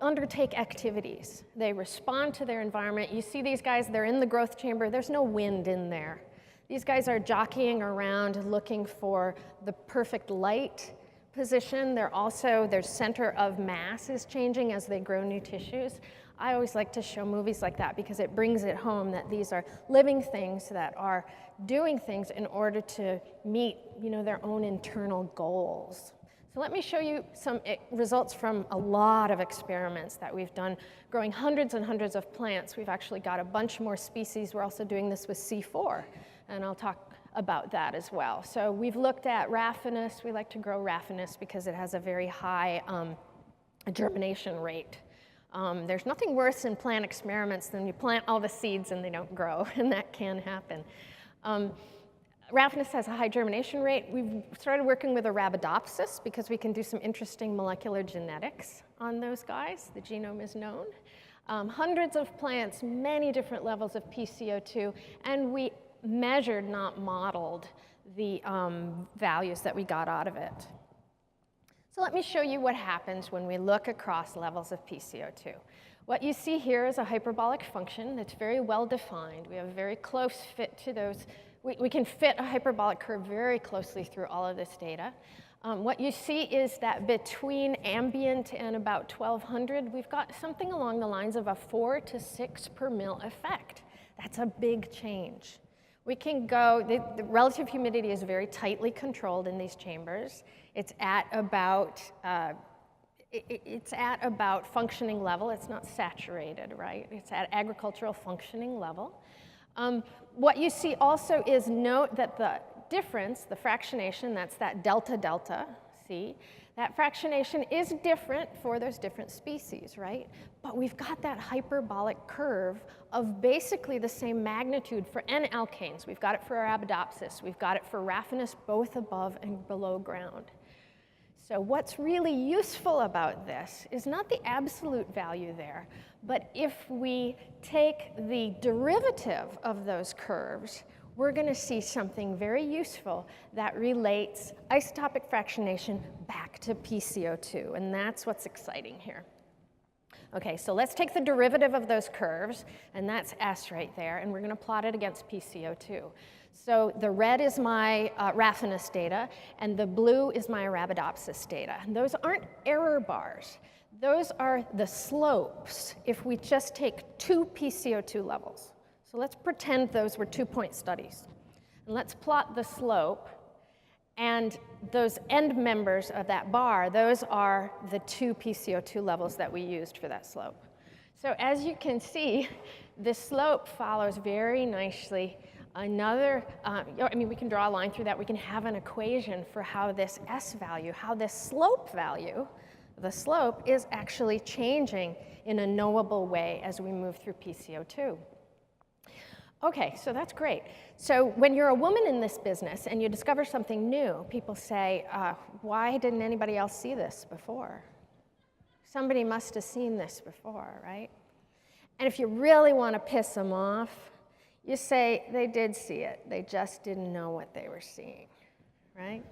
undertake activities. They respond to their environment. You see these guys, they're in the growth chamber. There's no wind in there. These guys are jockeying around looking for the perfect light position. They're also, their center of mass is changing as they grow new tissues. I always like to show movies like that because it brings it home that these are living things that are doing things in order to meet, their own internal goals. So let me show you some results from a lot of experiments that we've done, growing hundreds and hundreds of plants. We've actually got a bunch more species. We're also doing this with C4, and I'll talk about that as well. So we've looked at Raphanus. We like to grow Raphanus because it has a very high germination rate. There's nothing worse in plant experiments than you plant all the seeds and they don't grow, and that can happen. Raphanus has a high germination rate. We've started working with Arabidopsis because we can do some interesting molecular genetics on those guys. The genome is known. Hundreds of plants, many different levels of PCO2, and we measured, not modeled, the values that we got out of it. So let me show you what happens when we look across levels of PCO2. What you see here is a hyperbolic function that's very well defined. We have a very close fit to those. We can fit a hyperbolic curve very closely through all of this data. What you see is that between ambient and about 1200, we've got something along the lines of a 4 to 6 per mil effect. That's a big change. We can go, the relative humidity is very tightly controlled in these chambers. It's at about functioning level. It's not saturated, right? It's at agricultural functioning level. What you see also is note that the difference, the fractionation, that's that delta, see? That fractionation is different for those different species, right? But we've got that hyperbolic curve of basically the same magnitude for N alkanes. We've got it for Arabidopsis. We've got it for Raphanus, both above and below ground. So what's really useful about this is not the absolute value there, but if we take the derivative of those curves, we're going to see something very useful that relates isotopic fractionation back to PCO2, and that's what's exciting here. Okay, so let's take the derivative of those curves, and that's S right there, and we're going to plot it against PCO2. So the red is my Raphanus data, and the blue is my Arabidopsis data. And those aren't error bars. Those are the slopes if we just take 2 PCO2 levels. So let's pretend those were 2-point studies. And let's plot the slope, and those end members of that bar, those are the 2 PCO2 levels that we used for that slope. So as you can see, the slope follows very nicely another, we can draw a line through that. We can have an equation for how this S value, how this slope value, the slope is actually changing in a knowable way as we move through PCO2. Okay, so that's great. So when you're a woman in this business and you discover something new, people say, why didn't anybody else see this before? Somebody must have seen this before, right? And if you really want to piss them off, you say they did see it. They just didn't know what they were seeing, right?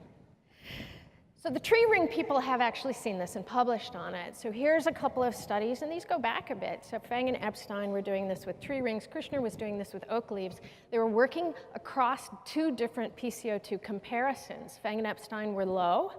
So the tree ring people have actually seen this and published on it. So here's a couple of studies, and these go back a bit. So Fang and Epstein were doing this with tree rings. Krishner was doing this with oak leaves. They were working across 2 different PCO2 comparisons. Fang and Epstein were low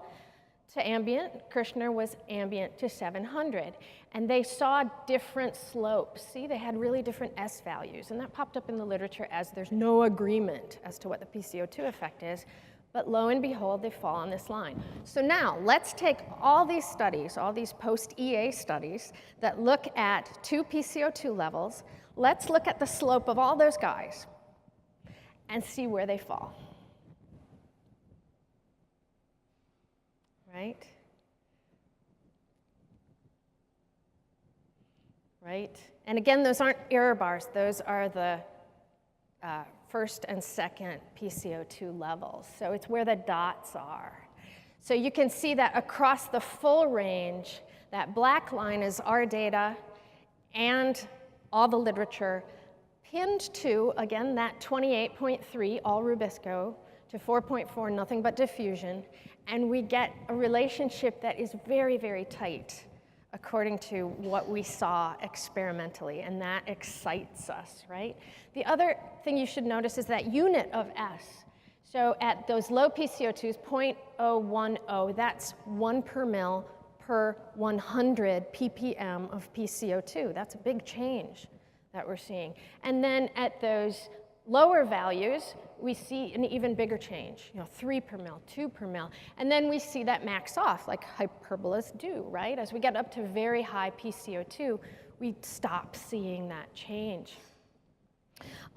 to ambient. Krishner was ambient to 700. And they saw different slopes. See, they had really different S values. And that popped up in the literature as there's no agreement as to what the PCO2 effect is. But lo and behold, they fall on this line. So now, let's take all these studies, all these post-EA studies that look at 2 PCO2 levels. Let's look at the slope of all those guys and see where they fall. Right? Right? And again, those aren't error bars. Those are the first and second PCO2 levels. So it's where the dots are. So you can see that across the full range, that black line is our data and all the literature pinned to, again, that 28.3, all Rubisco, to 4.4, nothing but diffusion. And we get a relationship that is very, very tight according to what we saw experimentally, and that excites us, right? The other thing you should notice is that unit of S. So at those low PCO2s, 0.010, that's 1 per mil per 100 ppm of PCO2. That's a big change that we're seeing. And then at those lower values, we see an even bigger change, 3 per mil, 2 per mil. And then we see that max off, like hyperbolas do, right? As we get up to very high PCO2, we stop seeing that change.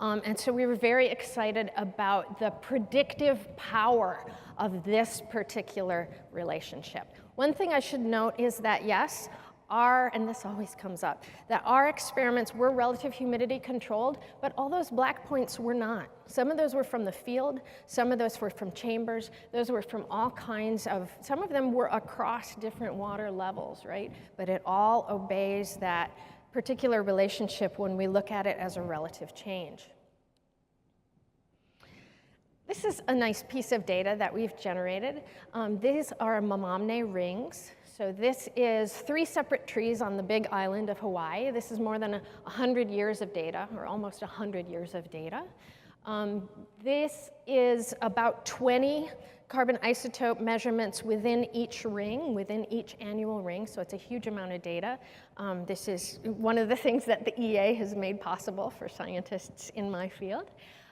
And so we were very excited about the predictive power of this particular relationship. One thing I should note is that, yes, and this always comes up, that our experiments were relative humidity controlled, but all those black points were not. Some of those were from the field, some of those were from chambers, those were from all kinds of, some of them were across different water levels, right? But it all obeys that particular relationship when we look at it as a relative change. This is a nice piece of data that we've generated. These are Mamamne rings. So this is 3 separate trees on the big island of Hawaii. This is more than 100 years of data, or almost 100 years of data. This is about 20 carbon isotope measurements within each ring, within each annual ring, so it's a huge amount of data. This is one of the things that the EA has made possible for scientists in my field.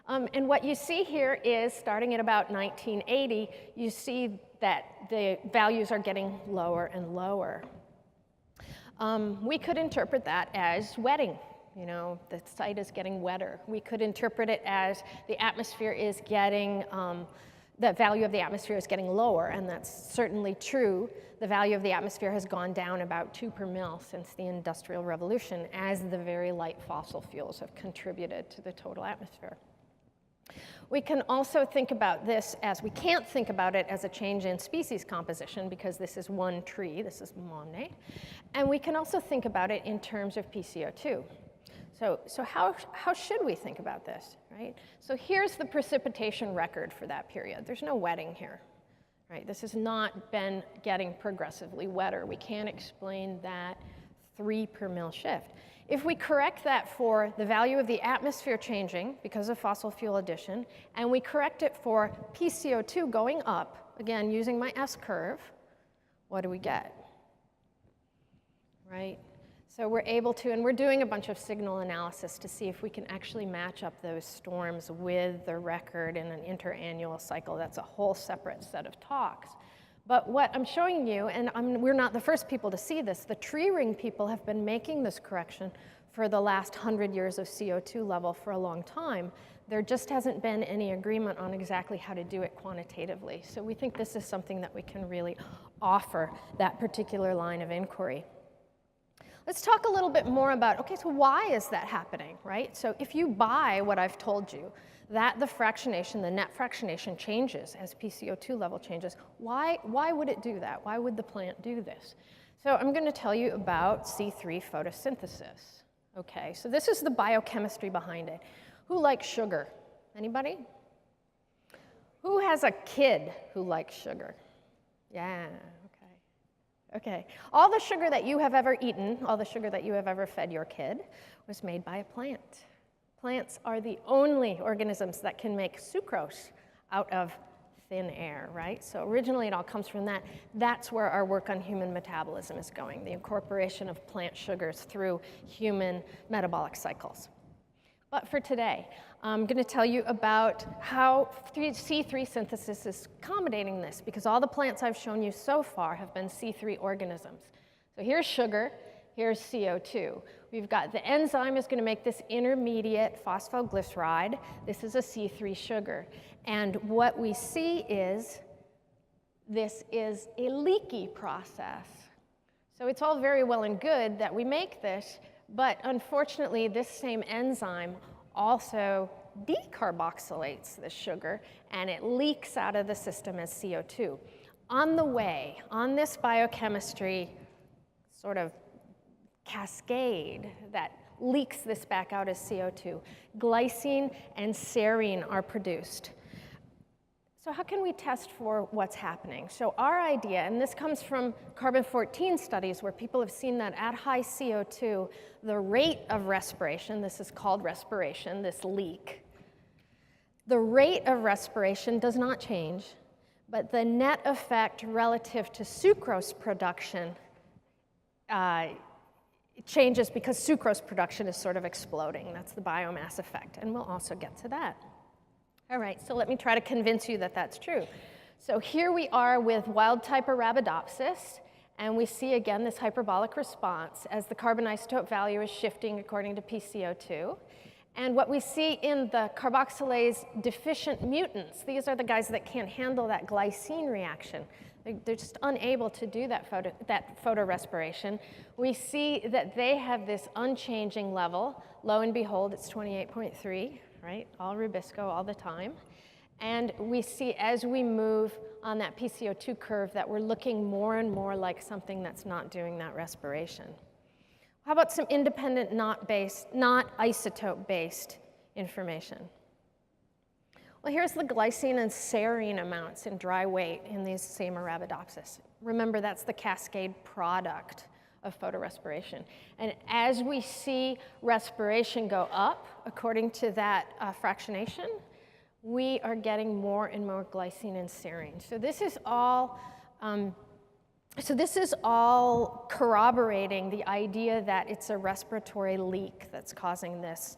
And what you see here is, starting at about 1980, you see that the values are getting lower and lower. We could interpret that as wetting. You know, the site is getting wetter. We could interpret it as the atmosphere is getting, the value of the atmosphere is getting lower, and that's certainly true. The value of the atmosphere has gone down about 2 per mil since the Industrial Revolution, as the very light fossil fuels have contributed to the total atmosphere. We can also think about this as, we can't think about it as a change in species composition, because this is one tree, this is Monet, and we can also think about it in terms of PCO2. So how should we think about this, right? So here's the precipitation record for that period. There's no wetting here, right? This has not been getting progressively wetter. We can't explain that 3 per mil shift. If we correct that for the value of the atmosphere changing because of fossil fuel addition, and we correct it for PCO2 going up, again, using my S-curve, what do we get, right? So we're able to, and we're doing a bunch of signal analysis to see if we can actually match up those storms with the record in an interannual cycle. That's a whole separate set of talks. But what I'm showing you, and we're not the first people to see this, the tree ring people have been making this correction for the last 100 years of CO2 level for a long time. There just hasn't been any agreement on exactly how to do it quantitatively. So we think this is something that we can really offer that particular line of inquiry. Let's talk a little bit more about, okay, so why is that happening, right? So if you buy what I've told you, that the fractionation, the net fractionation changes as PCO2 level changes, why would it do that? Why would the plant do this? So I'm going to tell you about C3 photosynthesis. Okay, so this is the biochemistry behind it. Who likes sugar? Anybody? Who has a kid who likes sugar? Yeah. Okay, all the sugar that you have ever eaten, all the sugar that you have ever fed your kid, was made by a plant. Plants are the only organisms that can make sucrose out of thin air, right? So originally it all comes from that. That's where our work on human metabolism is going, the incorporation of plant sugars through human metabolic cycles. But for today, I'm going to tell you about how C3 synthesis is accommodating this, because all the plants I've shown you so far have been C3 organisms. So here's sugar, here's CO2. We've got the enzyme is going to make this intermediate phosphoglyceride. This is a C3 sugar. And what we see is this is a leaky process. So it's all very well and good that we make this, but unfortunately, this same enzyme also decarboxylates the sugar, and it leaks out of the system as CO2. On the way, on this biochemistry sort of cascade that leaks this back out as CO2, glycine and serine are produced. So how can we test for what's happening? So our idea, and this comes from carbon-14 studies where people have seen that at high CO2, the rate of respiration, this is called respiration, this leak, the rate of respiration does not change, but the net effect relative to sucrose production changes because sucrose production is sort of exploding. That's the biomass effect, and we'll also get to that. All right, so let me try to convince you that that's true. So here we are with wild-type Arabidopsis, and we see again this hyperbolic response as the carbon isotope value is shifting according to PCO2. And what we see in the carboxylase deficient mutants, these are the guys that can't handle that glycine reaction. They're just unable to do that photorespiration. We see that they have this unchanging level. Lo and behold, it's 28.3. Right? All Rubisco all the time. And we see as we move on that PCO2 curve that we're looking more and more like something that's not doing that respiration. How about some independent, not isotope-based information? Well, here's the glycine and serine amounts in dry weight in these same Arabidopsis. Remember, that's the cascade product of photorespiration. And as we see respiration go up, according to that fractionation, we are getting more and more glycine and serine. So this is all corroborating the idea that it's a respiratory leak that's causing this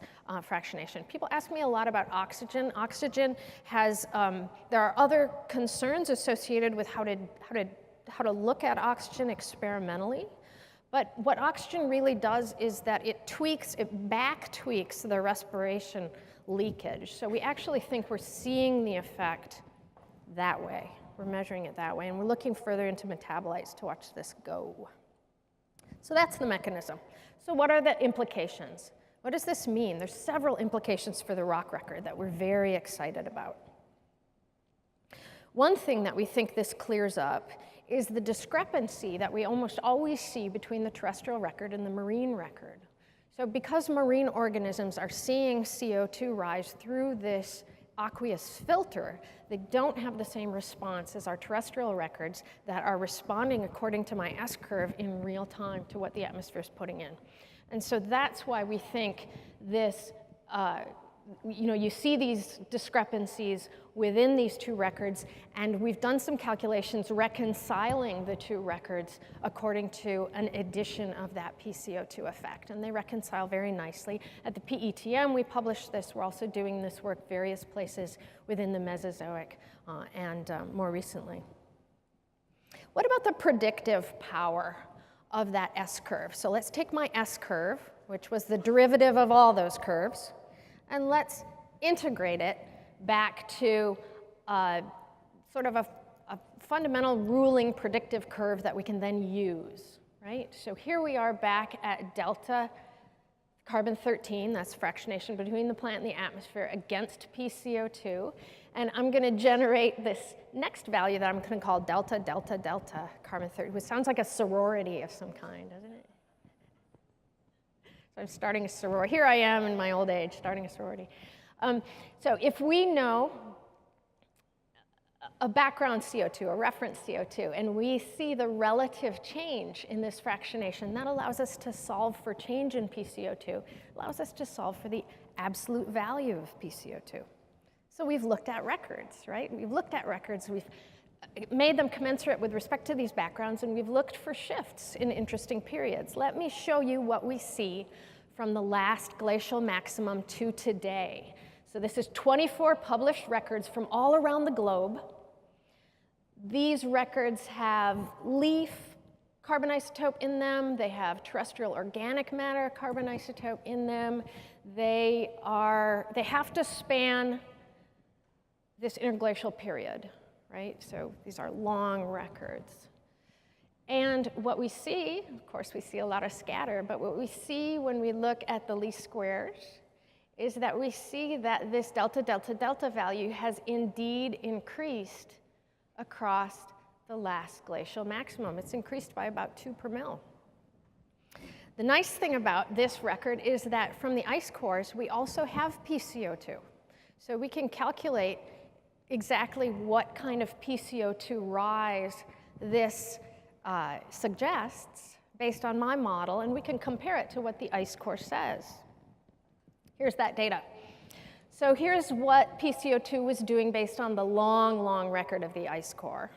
fractionation. People ask me a lot about oxygen. Oxygen has, there are other concerns associated with how to look at oxygen experimentally. But what oxygen really does is that it back tweaks the respiration leakage. So we actually think we're seeing the effect that way. We're measuring it that way, and we're looking further into metabolites to watch this go. So that's the mechanism. So what are the implications? What does this mean? There's several implications for the rock record that we're very excited about. One thing that we think this clears up is the discrepancy that we almost always see between the terrestrial record and the marine record. So because marine organisms are seeing CO2 rise through this aqueous filter, they don't have the same response as our terrestrial records that are responding according to my S-curve in real time to what the atmosphere is putting in. And so that's why we think this, you see these discrepancies within these two records, and we've done some calculations reconciling the two records according to an addition of that PCO2 effect, and they reconcile very nicely. At the PETM, we published this. We're also doing this work various places within the Mesozoic and more recently. What about the predictive power of that S-curve? So let's take my S-curve, which was the derivative of all those curves, and let's integrate it back to sort of a fundamental ruling predictive curve that we can then use, right? So here we are back at delta carbon-13, that's fractionation between the plant and the atmosphere against PCO2, and I'm going to generate this next value that I'm going to call delta, delta, delta carbon-13, which sounds like a sorority of some kind, doesn't it? So I'm starting a sorority. Here I am in my old age, starting a sorority. So if we know a background CO2, a reference CO2, and we see the relative change in this fractionation, that allows us to solve for change in PCO2, allows us to solve for the absolute value of PCO2. So we've looked at records, right? We've looked at records, we've made them commensurate with respect to these backgrounds, and we've looked for shifts in interesting periods. Let me show you what we see from the last glacial maximum to today. So this is 24 published records from all around the globe. These records have leaf carbon isotope in them. They have terrestrial organic matter carbon isotope in them. They have to span this interglacial period, right? So these are long records. And what we see, of course, we see a lot of scatter, but what we see when we look at the least squares is that we see that this delta, delta, delta value has indeed increased across the last glacial maximum. It's increased by about 2 per mil. The nice thing about this record is that from the ice cores, we also have PCO2. So we can calculate exactly what kind of PCO2 rise this suggests based on my model, and we can compare it to what the ice core says. Here's that data. So here's what PCO2 was doing based on the long, long record of the ice core,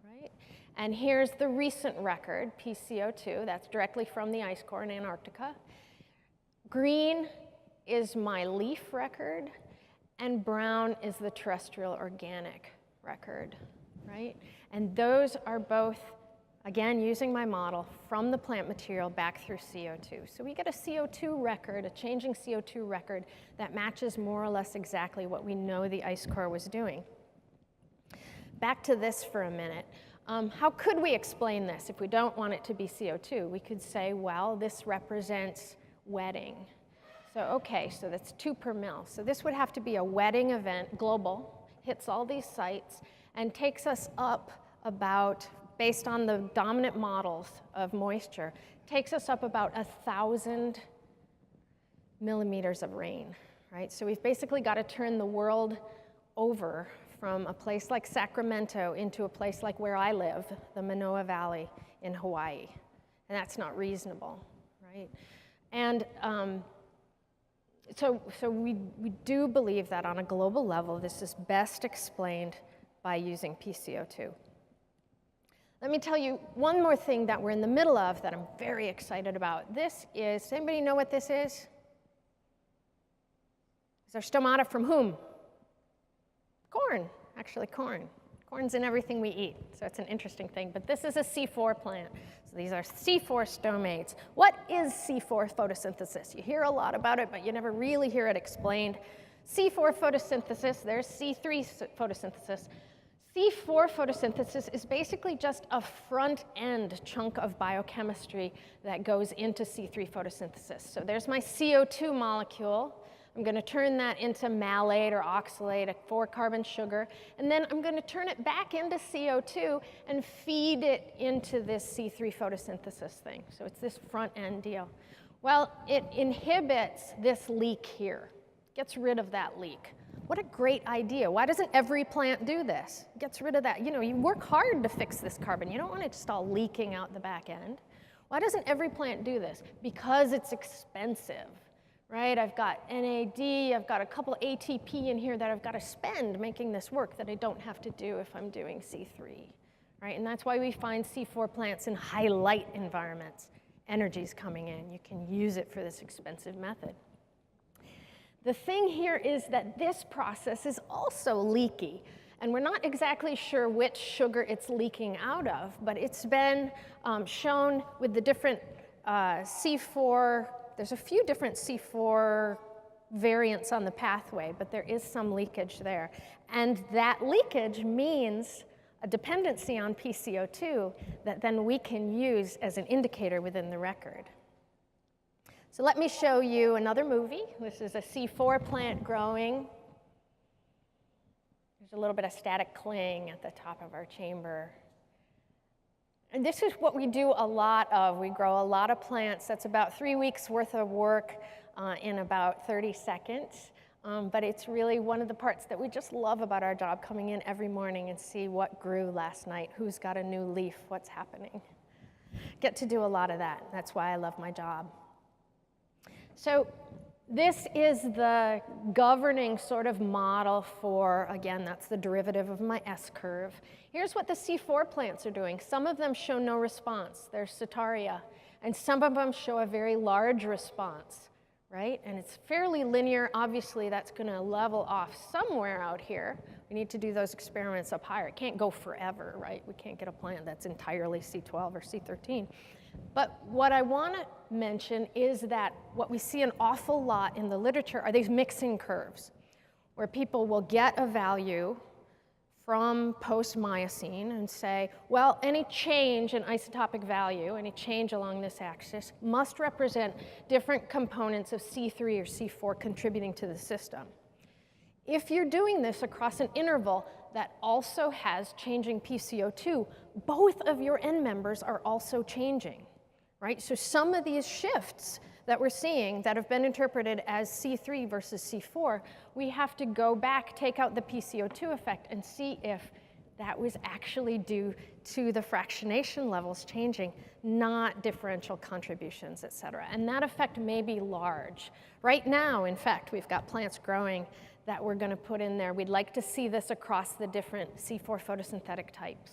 right? And here's the recent record, PCO2, that's directly from the ice core in Antarctica. Green is my leaf record, and brown is the terrestrial organic record, right? And those are both, again, using my model, from the plant material back through CO2. So we get a CO2 record, a changing CO2 record that matches more or less exactly what we know the ice core was doing. Back to this for a minute. How could we explain this if we don't want it to be CO2? We could say, well, this represents wetting. So okay, so that's 2 per mil. So this would have to be a wetting event, global, hits all these sites, and takes us up about, based on the dominant models of moisture, takes us up about 1,000 millimeters of rain, right? So we've basically got to turn the world over from a place like Sacramento into a place like where I live, the Manoa Valley in Hawaii. and that's not reasonable, right? And so we do believe that on a global level, this is best explained by using PCO2. Let me tell you one more thing that we're in the middle of that I'm very excited about. This is, does anybody know what this is? Is our stomata from whom? Corn, actually corn. Corn's in everything we eat, so it's an interesting thing. But this is a C4 plant. So these are C4 stomates. What is C4 photosynthesis? You hear a lot about it, but you never really hear it explained. C4 photosynthesis, there's C3 photosynthesis. C4 photosynthesis is basically just a front-end chunk of biochemistry that goes into C3 photosynthesis. So there's my CO2 molecule. I'm going to turn that into malate or oxalate, a 4-carbon sugar, and then I'm going to turn it back into CO2 and feed it into this C3 photosynthesis thing. So it's this front-end deal. Well, it inhibits this leak here, gets rid of that leak. What a great idea. Why doesn't every plant do this? Gets rid of that. You know, you work hard to fix this carbon. You don't want it just all leaking out the back end. Why doesn't every plant do this? Because it's expensive. Right, I've got NAD, I've got a couple ATP in here that I've got to spend making this work that I don't have to do if I'm doing C3, right? And that's why we find C4 plants in high light environments. Energy's coming in, you can use it for this expensive method. The thing here is that this process is also leaky, and we're not exactly sure which sugar it's leaking out of, but it's been shown with the different C4. There's a few different C4 variants on the pathway, but there is some leakage there. And that leakage means a dependency on PCO2 that then we can use as an indicator within the record. So let me show you another movie. This is a C4 plant growing. There's a little bit of static cling at the top of our chamber. And this is what we do a lot of. We grow a lot of plants. That's about 3 weeks worth of work in about 30 seconds. But it's really one of the parts that we just love about our job, coming in every morning and see what grew last night, who's got a new leaf, what's happening. Get to do a lot of that. That's why I love my job. So this is the governing sort of model for, again, that's the derivative of my S-curve. Here's what the C4 plants are doing. Some of them show no response. They're Setaria. And some of them show a very large response, right? And it's fairly linear. Obviously, that's going to level off somewhere out here. We need to do those experiments up higher. It can't go forever, right? We can't get a plant that's entirely C12 or C13. But what I want to mention is that what we see an awful lot in the literature are these mixing curves, where people will get a value from post-Miocene and say, well, any change in isotopic value, any change along this axis, must represent different components of C3 or C4 contributing to the system. If you're doing this across an interval that also has changing PCO2, both of your end members are also changing, right? So some of these shifts that we're seeing that have been interpreted as C3 versus C4, we have to go back, take out the PCO2 effect, and see if that was actually due to the fractionation levels changing, not differential contributions, et cetera. And that effect may be large. Right now, in fact, we've got plants growing that we're going to put in there. We'd like to see this across the different C4 photosynthetic types.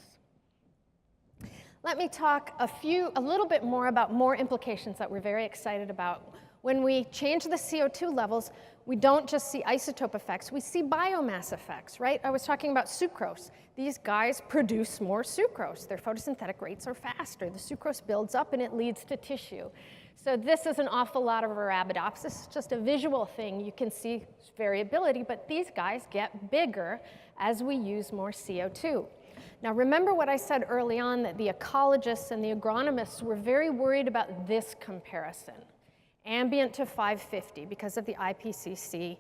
Let me talk a little bit more about more implications that we're very excited about. When we change the CO2 levels, we don't just see isotope effects, we see biomass effects, right? I was talking about sucrose. These guys produce more sucrose. Their photosynthetic rates are faster. The sucrose builds up and it leads to tissue. So this is an awful lot of Arabidopsis. It's just a visual thing. You can see variability, but these guys get bigger as we use more CO2. Now remember what I said early on, that the ecologists and the agronomists were very worried about this comparison, ambient to 550, because of the IPCC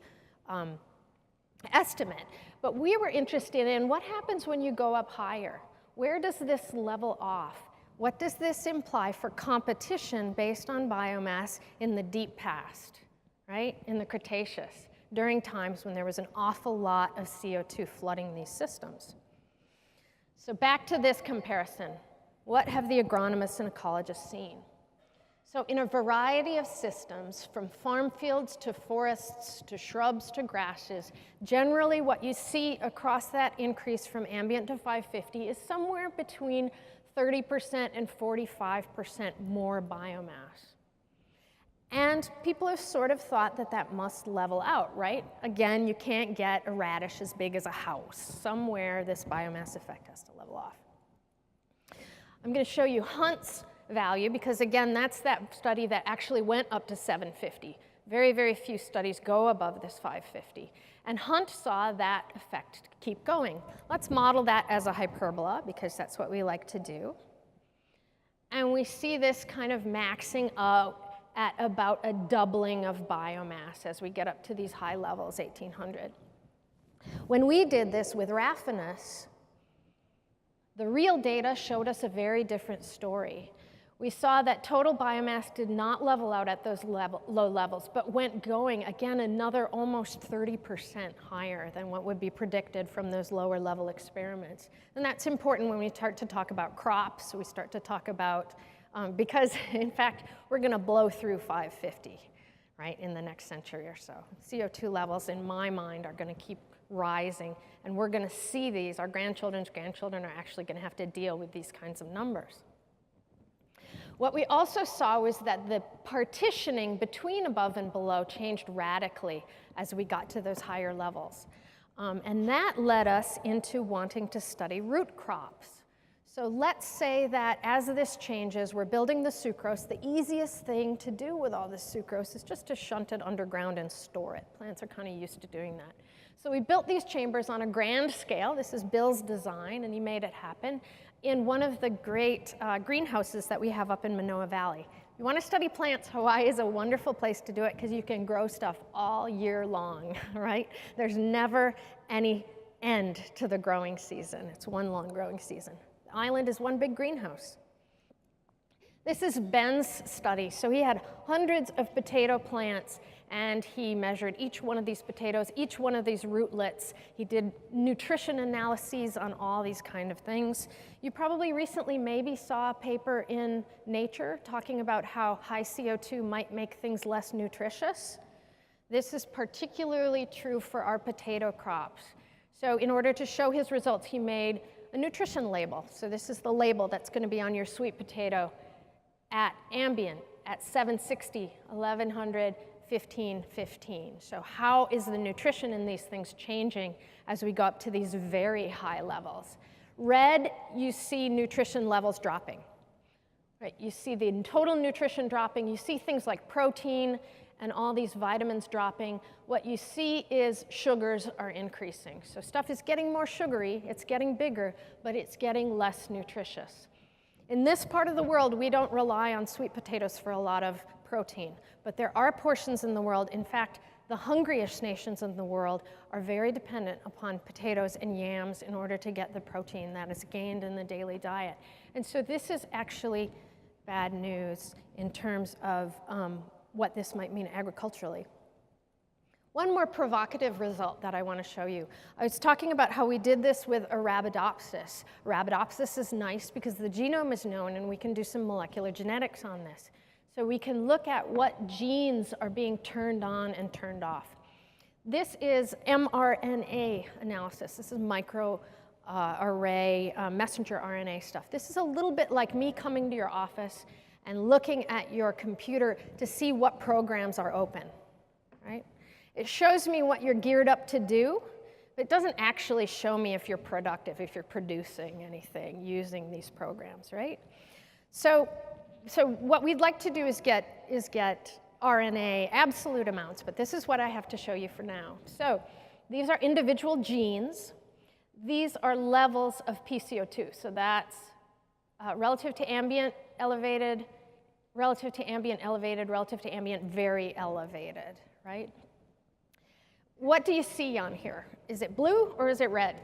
estimate. But we were interested in what happens when you go up higher. Where does this level off? What does this imply for competition based on biomass in the deep past, right? In the Cretaceous, during times when there was an awful lot of CO2 flooding these systems. So back to this comparison. What have the agronomists and ecologists seen? So in a variety of systems, from farm fields to forests to shrubs to grasses, generally what you see across that increase from ambient to 550 is somewhere between 30% and 45% more biomass. And people have sort of thought that that must level out, right? Again, you can't get a radish as big as a house. Somewhere this biomass effect has to level off. I'm going to show you Hunt's value because, again, that's that study that actually went up to 750. Very, very few studies go above this 550. And Hunt saw that effect keep going. Let's model that as a hyperbola because that's what we like to do. And we see this kind of maxing out at about a doubling of biomass as we get up to these high levels, 1800. When we did this with Raffinus, the real data showed us a very different story. We saw that total biomass did not level out at those low levels, but went going, again, another almost 30% higher than what would be predicted from those lower level experiments. And that's important when we start to talk about crops, we start to talk about, because in fact, we're gonna blow through 550, right, in the next century or so. CO2 levels, in my mind, are gonna keep rising, and we're gonna see these, our grandchildren's grandchildren are actually gonna have to deal with these kinds of numbers. What we also saw was that the partitioning between above and below changed radically as we got to those higher levels. And that led us into wanting to study root crops. So let's say that as this changes, we're building the sucrose. The easiest thing to do with all this sucrose is just to shunt it underground and store it. Plants are kind of used to doing that. So we built these chambers on a grand scale. This is Bill's design, and he made it happen in one of the great greenhouses that we have up in Manoa Valley. If you want to study plants, Hawaii is a wonderful place to do it because you can grow stuff all year long, right? There's never any end to the growing season. It's one long growing season. The island is one big greenhouse. This is Ben's study. So he had hundreds of potato plants, and he measured each one of these potatoes, each one of these rootlets. He did nutrition analyses on all these kind of things. You probably recently maybe saw a paper in Nature talking about how high CO2 might make things less nutritious. This is particularly true for our potato crops. So in order to show his results, he made a nutrition label. So this is the label that's going to be on your sweet potato at ambient, at 760, 1100, 1515. So how is the nutrition in these things changing as we go up to these very high levels? Red, you see nutrition levels dropping. Right? You see the total nutrition dropping. You see things like protein and all these vitamins dropping. What you see is sugars are increasing. So stuff is getting more sugary, it's getting bigger, but it's getting less nutritious. In this part of the world, we don't rely on sweet potatoes for a lot of protein, but there are portions in the world, in fact, the hungriest nations in the world are very dependent upon potatoes and yams in order to get the protein that is gained in the daily diet. And so this is actually bad news in terms of what this might mean agriculturally. One more provocative result that I want to show you. I was talking about how we did this with Arabidopsis. Arabidopsis is nice because the genome is known and we can do some molecular genetics on this. So we can look at what genes are being turned on and turned off. This is mRNA analysis. This is microarray messenger RNA stuff. This is a little bit like me coming to your office and looking at your computer to see what programs are open, right? It shows me what you're geared up to do, but it doesn't actually show me if you're productive, if you're producing anything using these programs, right? So what we'd like to do is get RNA absolute amounts, but this is what I have to show you for now. So these are individual genes. These are levels of PCO2. So that's relative to ambient elevated, relative to ambient elevated, relative to ambient very elevated, right? What do you see on here? Is it blue or is it red?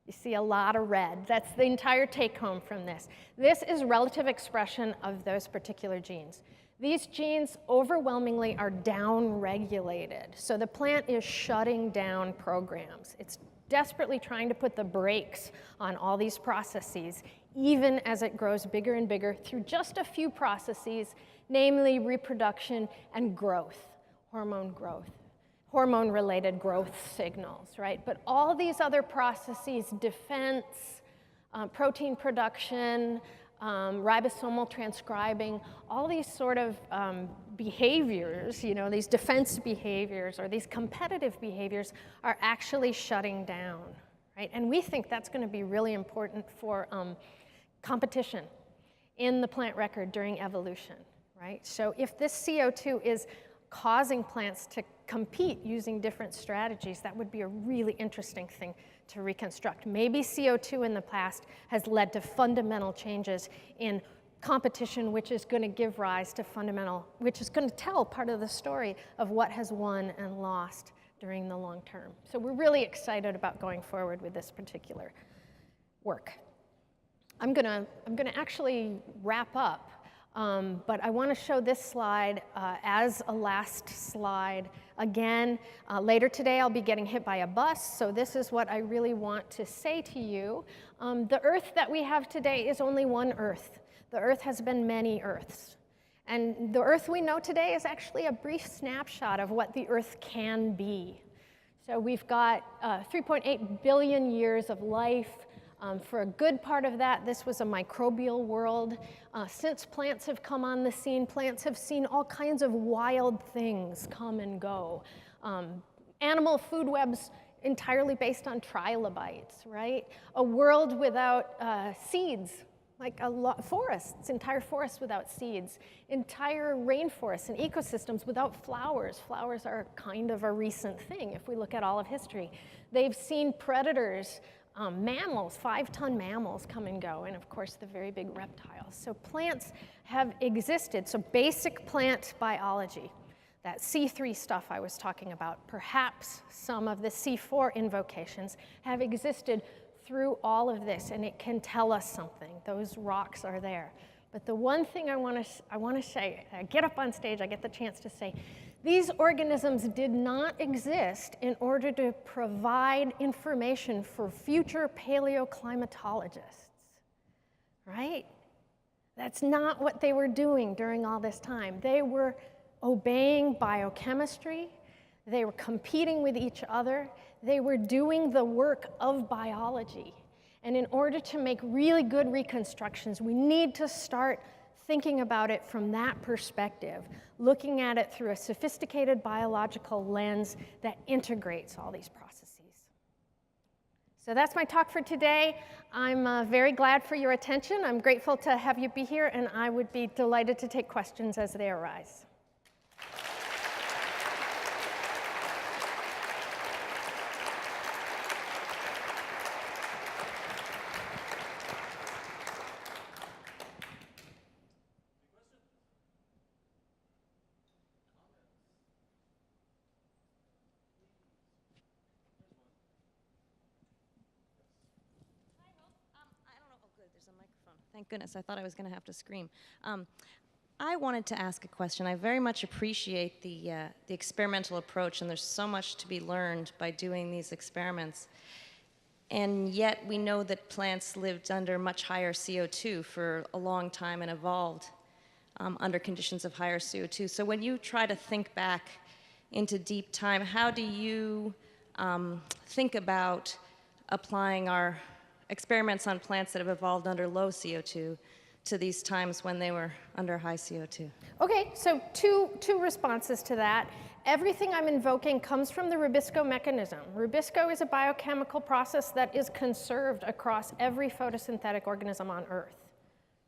You see a lot of red. That's the entire take home from this. This is relative expression of those particular genes. These genes overwhelmingly are down-regulated. So the plant is shutting down programs. It's desperately trying to put the brakes on all these processes, even as it grows bigger and bigger through just a few processes, namely reproduction and growth, hormone-related growth signals, right? But all these other processes, defense, protein production, ribosomal transcribing, all these sort of behaviors, you know, these defense behaviors or these competitive behaviors are actually shutting down, right? And we think that's going to be really important for competition in the plant record during evolution, right? So if this CO2 is causing plants to compete using different strategies, that would be a really interesting thing to reconstruct. Maybe CO2 in the past has led to fundamental changes in competition, which is going to give rise to which is going to tell part of the story of what has won and lost during the long term. So we're really excited about going forward with this particular work. I'm gonna actually wrap up, but I want to show this slide as a last slide. Again, later today I'll be getting hit by a bus, so this is what I really want to say to you. The Earth that we have today is only one Earth. The Earth has been many Earths. And the Earth we know today is actually a brief snapshot of what the Earth can be. So we've got 3.8 billion years of life. For a good part of that, this was a microbial world. Since plants have come on the scene, plants have seen all kinds of wild things come and go. Animal food webs entirely based on trilobites, right? A world without seeds, like forests, entire forests without seeds, entire rainforests and ecosystems without flowers. Flowers are kind of a recent thing if we look at all of history. They've seen predators, mammals, 5-ton mammals come and go, and of course the very big reptiles. So plants have existed, so basic plant biology, that C3 stuff I was talking about, perhaps some of the C4 invocations have existed through all of this, and it can tell us something. Those rocks are there. But the one thing I want to say, I get up on stage, I get the chance to say, these organisms did not exist in order to provide information for future paleoclimatologists, right? That's not what they were doing during all this time. They were obeying biochemistry. They were competing with each other. They were doing the work of biology. And in order to make really good reconstructions, we need to start thinking about it from that perspective, looking at it through a sophisticated biological lens that integrates all these processes. So that's my talk for today. I'm very glad for your attention. I'm grateful to have you be here, and I would be delighted to take questions as they arise. Thank goodness, I thought I was going to have to scream. I wanted to ask a question. I very much appreciate the experimental approach, and there's so much to be learned by doing these experiments. And yet we know that plants lived under much higher CO2 for a long time and evolved under conditions of higher CO2. So when you try to think back into deep time, how do you think about applying our experiments on plants that have evolved under low CO2 to these times when they were under high CO2? Okay, so two responses to that. Everything I'm invoking comes from the rubisco mechanism. Rubisco is a biochemical process that is conserved across every photosynthetic organism on Earth,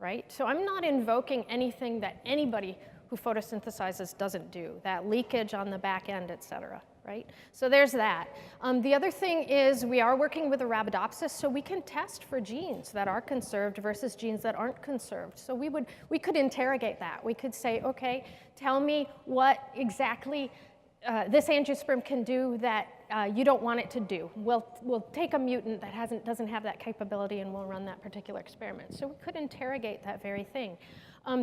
right? So I'm not invoking anything that anybody who photosynthesizes doesn't do, that leakage on the back end, et cetera, right? So there's that. The other thing is we are working with Arabidopsis, so we can test for genes that are conserved versus genes that aren't conserved. So we could interrogate that. We could say, okay, tell me what exactly this angiosperm can do that you don't want it to do. We'll take a mutant that doesn't have that capability, and we'll run that particular experiment. So we could interrogate that very thing.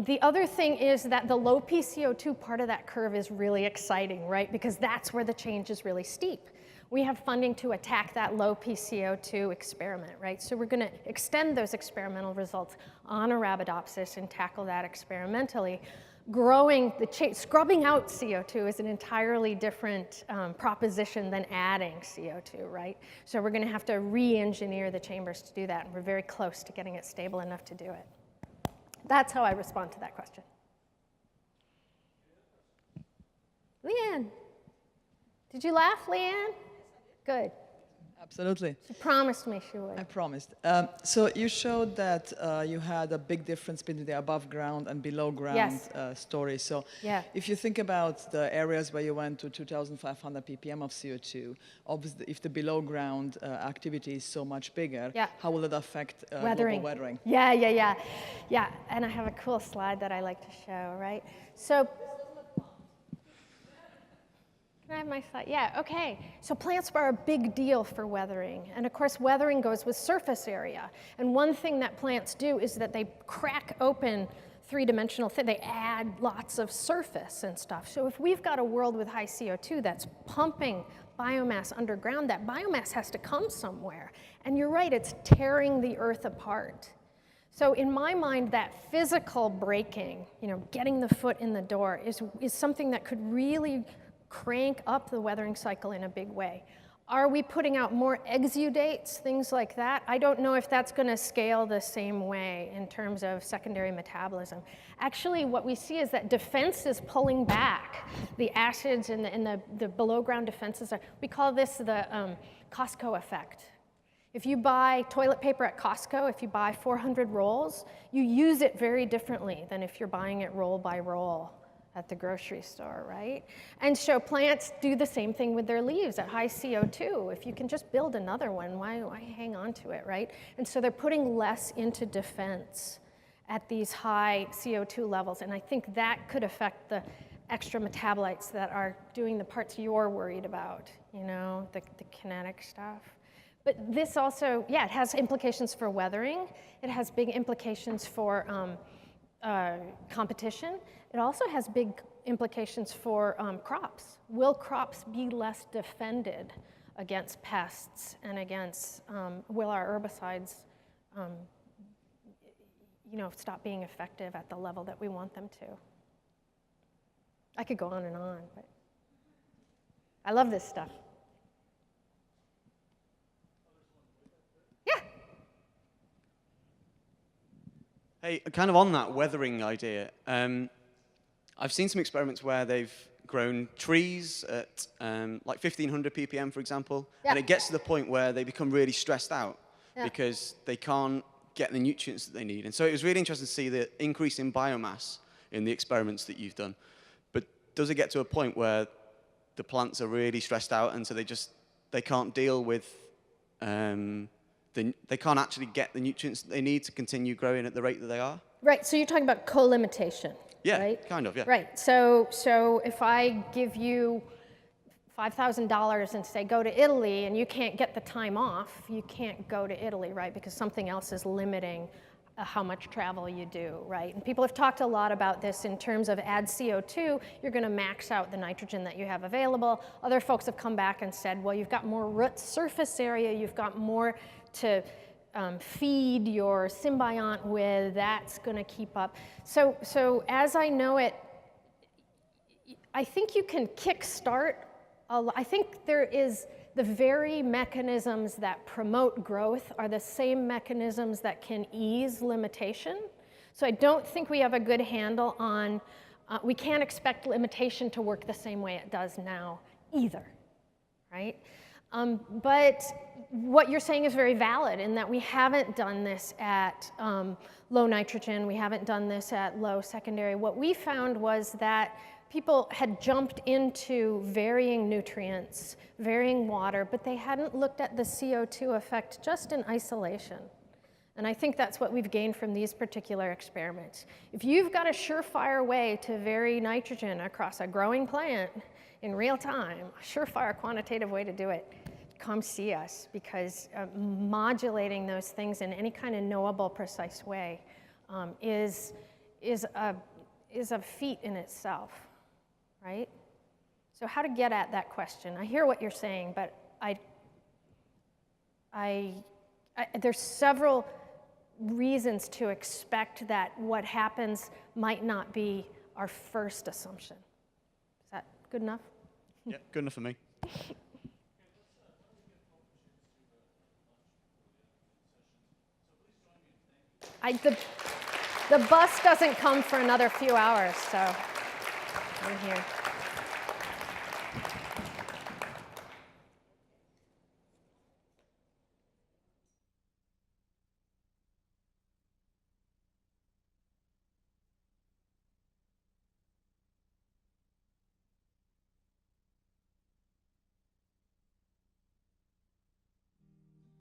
The other thing is that the low PCO2 part of that curve is really exciting, right? Because that's where the change is really steep. We have funding to attack that low PCO2 experiment, right? So we're going to extend those experimental results on Arabidopsis and tackle that experimentally. Scrubbing out CO2 is an entirely different proposition than adding CO2, right? So we're going to have to re-engineer the chambers to do that, and we're very close to getting it stable enough to do it. That's how I respond to that question. Leanne. Did you laugh, Leanne? Good. Absolutely. She promised me she would. I promised. So you showed that you had a big difference between the above ground and below ground Yes. story. So Yeah. if you think about the areas where you went to 2,500 ppm of CO2, obviously if the below ground activity is so much bigger, Yeah. how will it affect Weathering. global weathering? Yeah, and I have a cool slide that I like to show, right? So, can I have my slide? Yeah, okay. So plants are a big deal for weathering. And of course, weathering goes with surface area. And one thing that plants do is that they crack open three-dimensional thing. They add lots of surface and stuff. So if we've got a world with high CO2 that's pumping biomass underground, that biomass has to come somewhere. And you're right, it's tearing the earth apart. So in my mind, that physical breaking, getting the foot in the door is something that could really crank up the weathering cycle in a big way. Are we putting out more exudates, things like that? I don't know if that's going to scale the same way in terms of secondary metabolism. Actually, what we see is that defense is pulling back. The acids and the below ground defenses we call this the Costco effect. If you buy toilet paper at Costco, if you buy 400 rolls, you use it very differently than if you're buying it roll by roll at the grocery store, right? And so plants do the same thing with their leaves at high CO2. If you can just build another one, why hang on to it, right? And so they're putting less into defense at these high CO2 levels. And I think that could affect the extra metabolites that are doing the parts you're worried about, the kinetic stuff. But this also, it has implications for weathering. It has big implications for competition. It also has big implications for crops. Will crops be less defended against pests and against, will our herbicides, stop being effective at the level that we want them to? I could go on and on, but I love this stuff. Yeah. Hey, kind of on that weathering idea, I've seen some experiments where they've grown trees at like 1,500 ppm, for example, and it gets to the point where they become really stressed out because they can't get the nutrients that they need. And so it was really interesting to see the increase in biomass in the experiments that you've done. But does it get to a point where the plants are really stressed out and so they can't deal with, they can't actually get the nutrients that they need to continue growing at the rate that they are? Right, so you're talking about co-limitation. Yeah, right? kind of, yeah. Right, so if I give you $5,000 and say go to Italy and you can't get the time off, you can't go to Italy, right? Because something else is limiting how much travel you do, right? And people have talked a lot about this in terms of add CO2, you're going to max out the nitrogen that you have available. Other folks have come back and said, well, you've got more root surface area, you've got more to feed your symbiont with, that's going to keep up. So as I know it, I think you can kickstart. I think there is the very mechanisms that promote growth are the same mechanisms that can ease limitation. So I don't think we have a good handle on, we can't expect limitation to work the same way it does now either, right? But what you're saying is very valid in that we haven't done this at low nitrogen, we haven't done this at low secondary. What we found was that people had jumped into varying nutrients, varying water, but they hadn't looked at the CO2 effect just in isolation. And I think that's what we've gained from these particular experiments. If you've got a surefire way to vary nitrogen across a growing plant in real time, a surefire quantitative way to do it, come see us, because modulating those things in any kind of knowable, precise way is a feat in itself, right? So how to get at that question? I hear what you're saying, but there's several reasons to expect that what happens might not be our first assumption. Is that good enough? Yeah, good enough for me. The bus doesn't come for another few hours, so I'm here.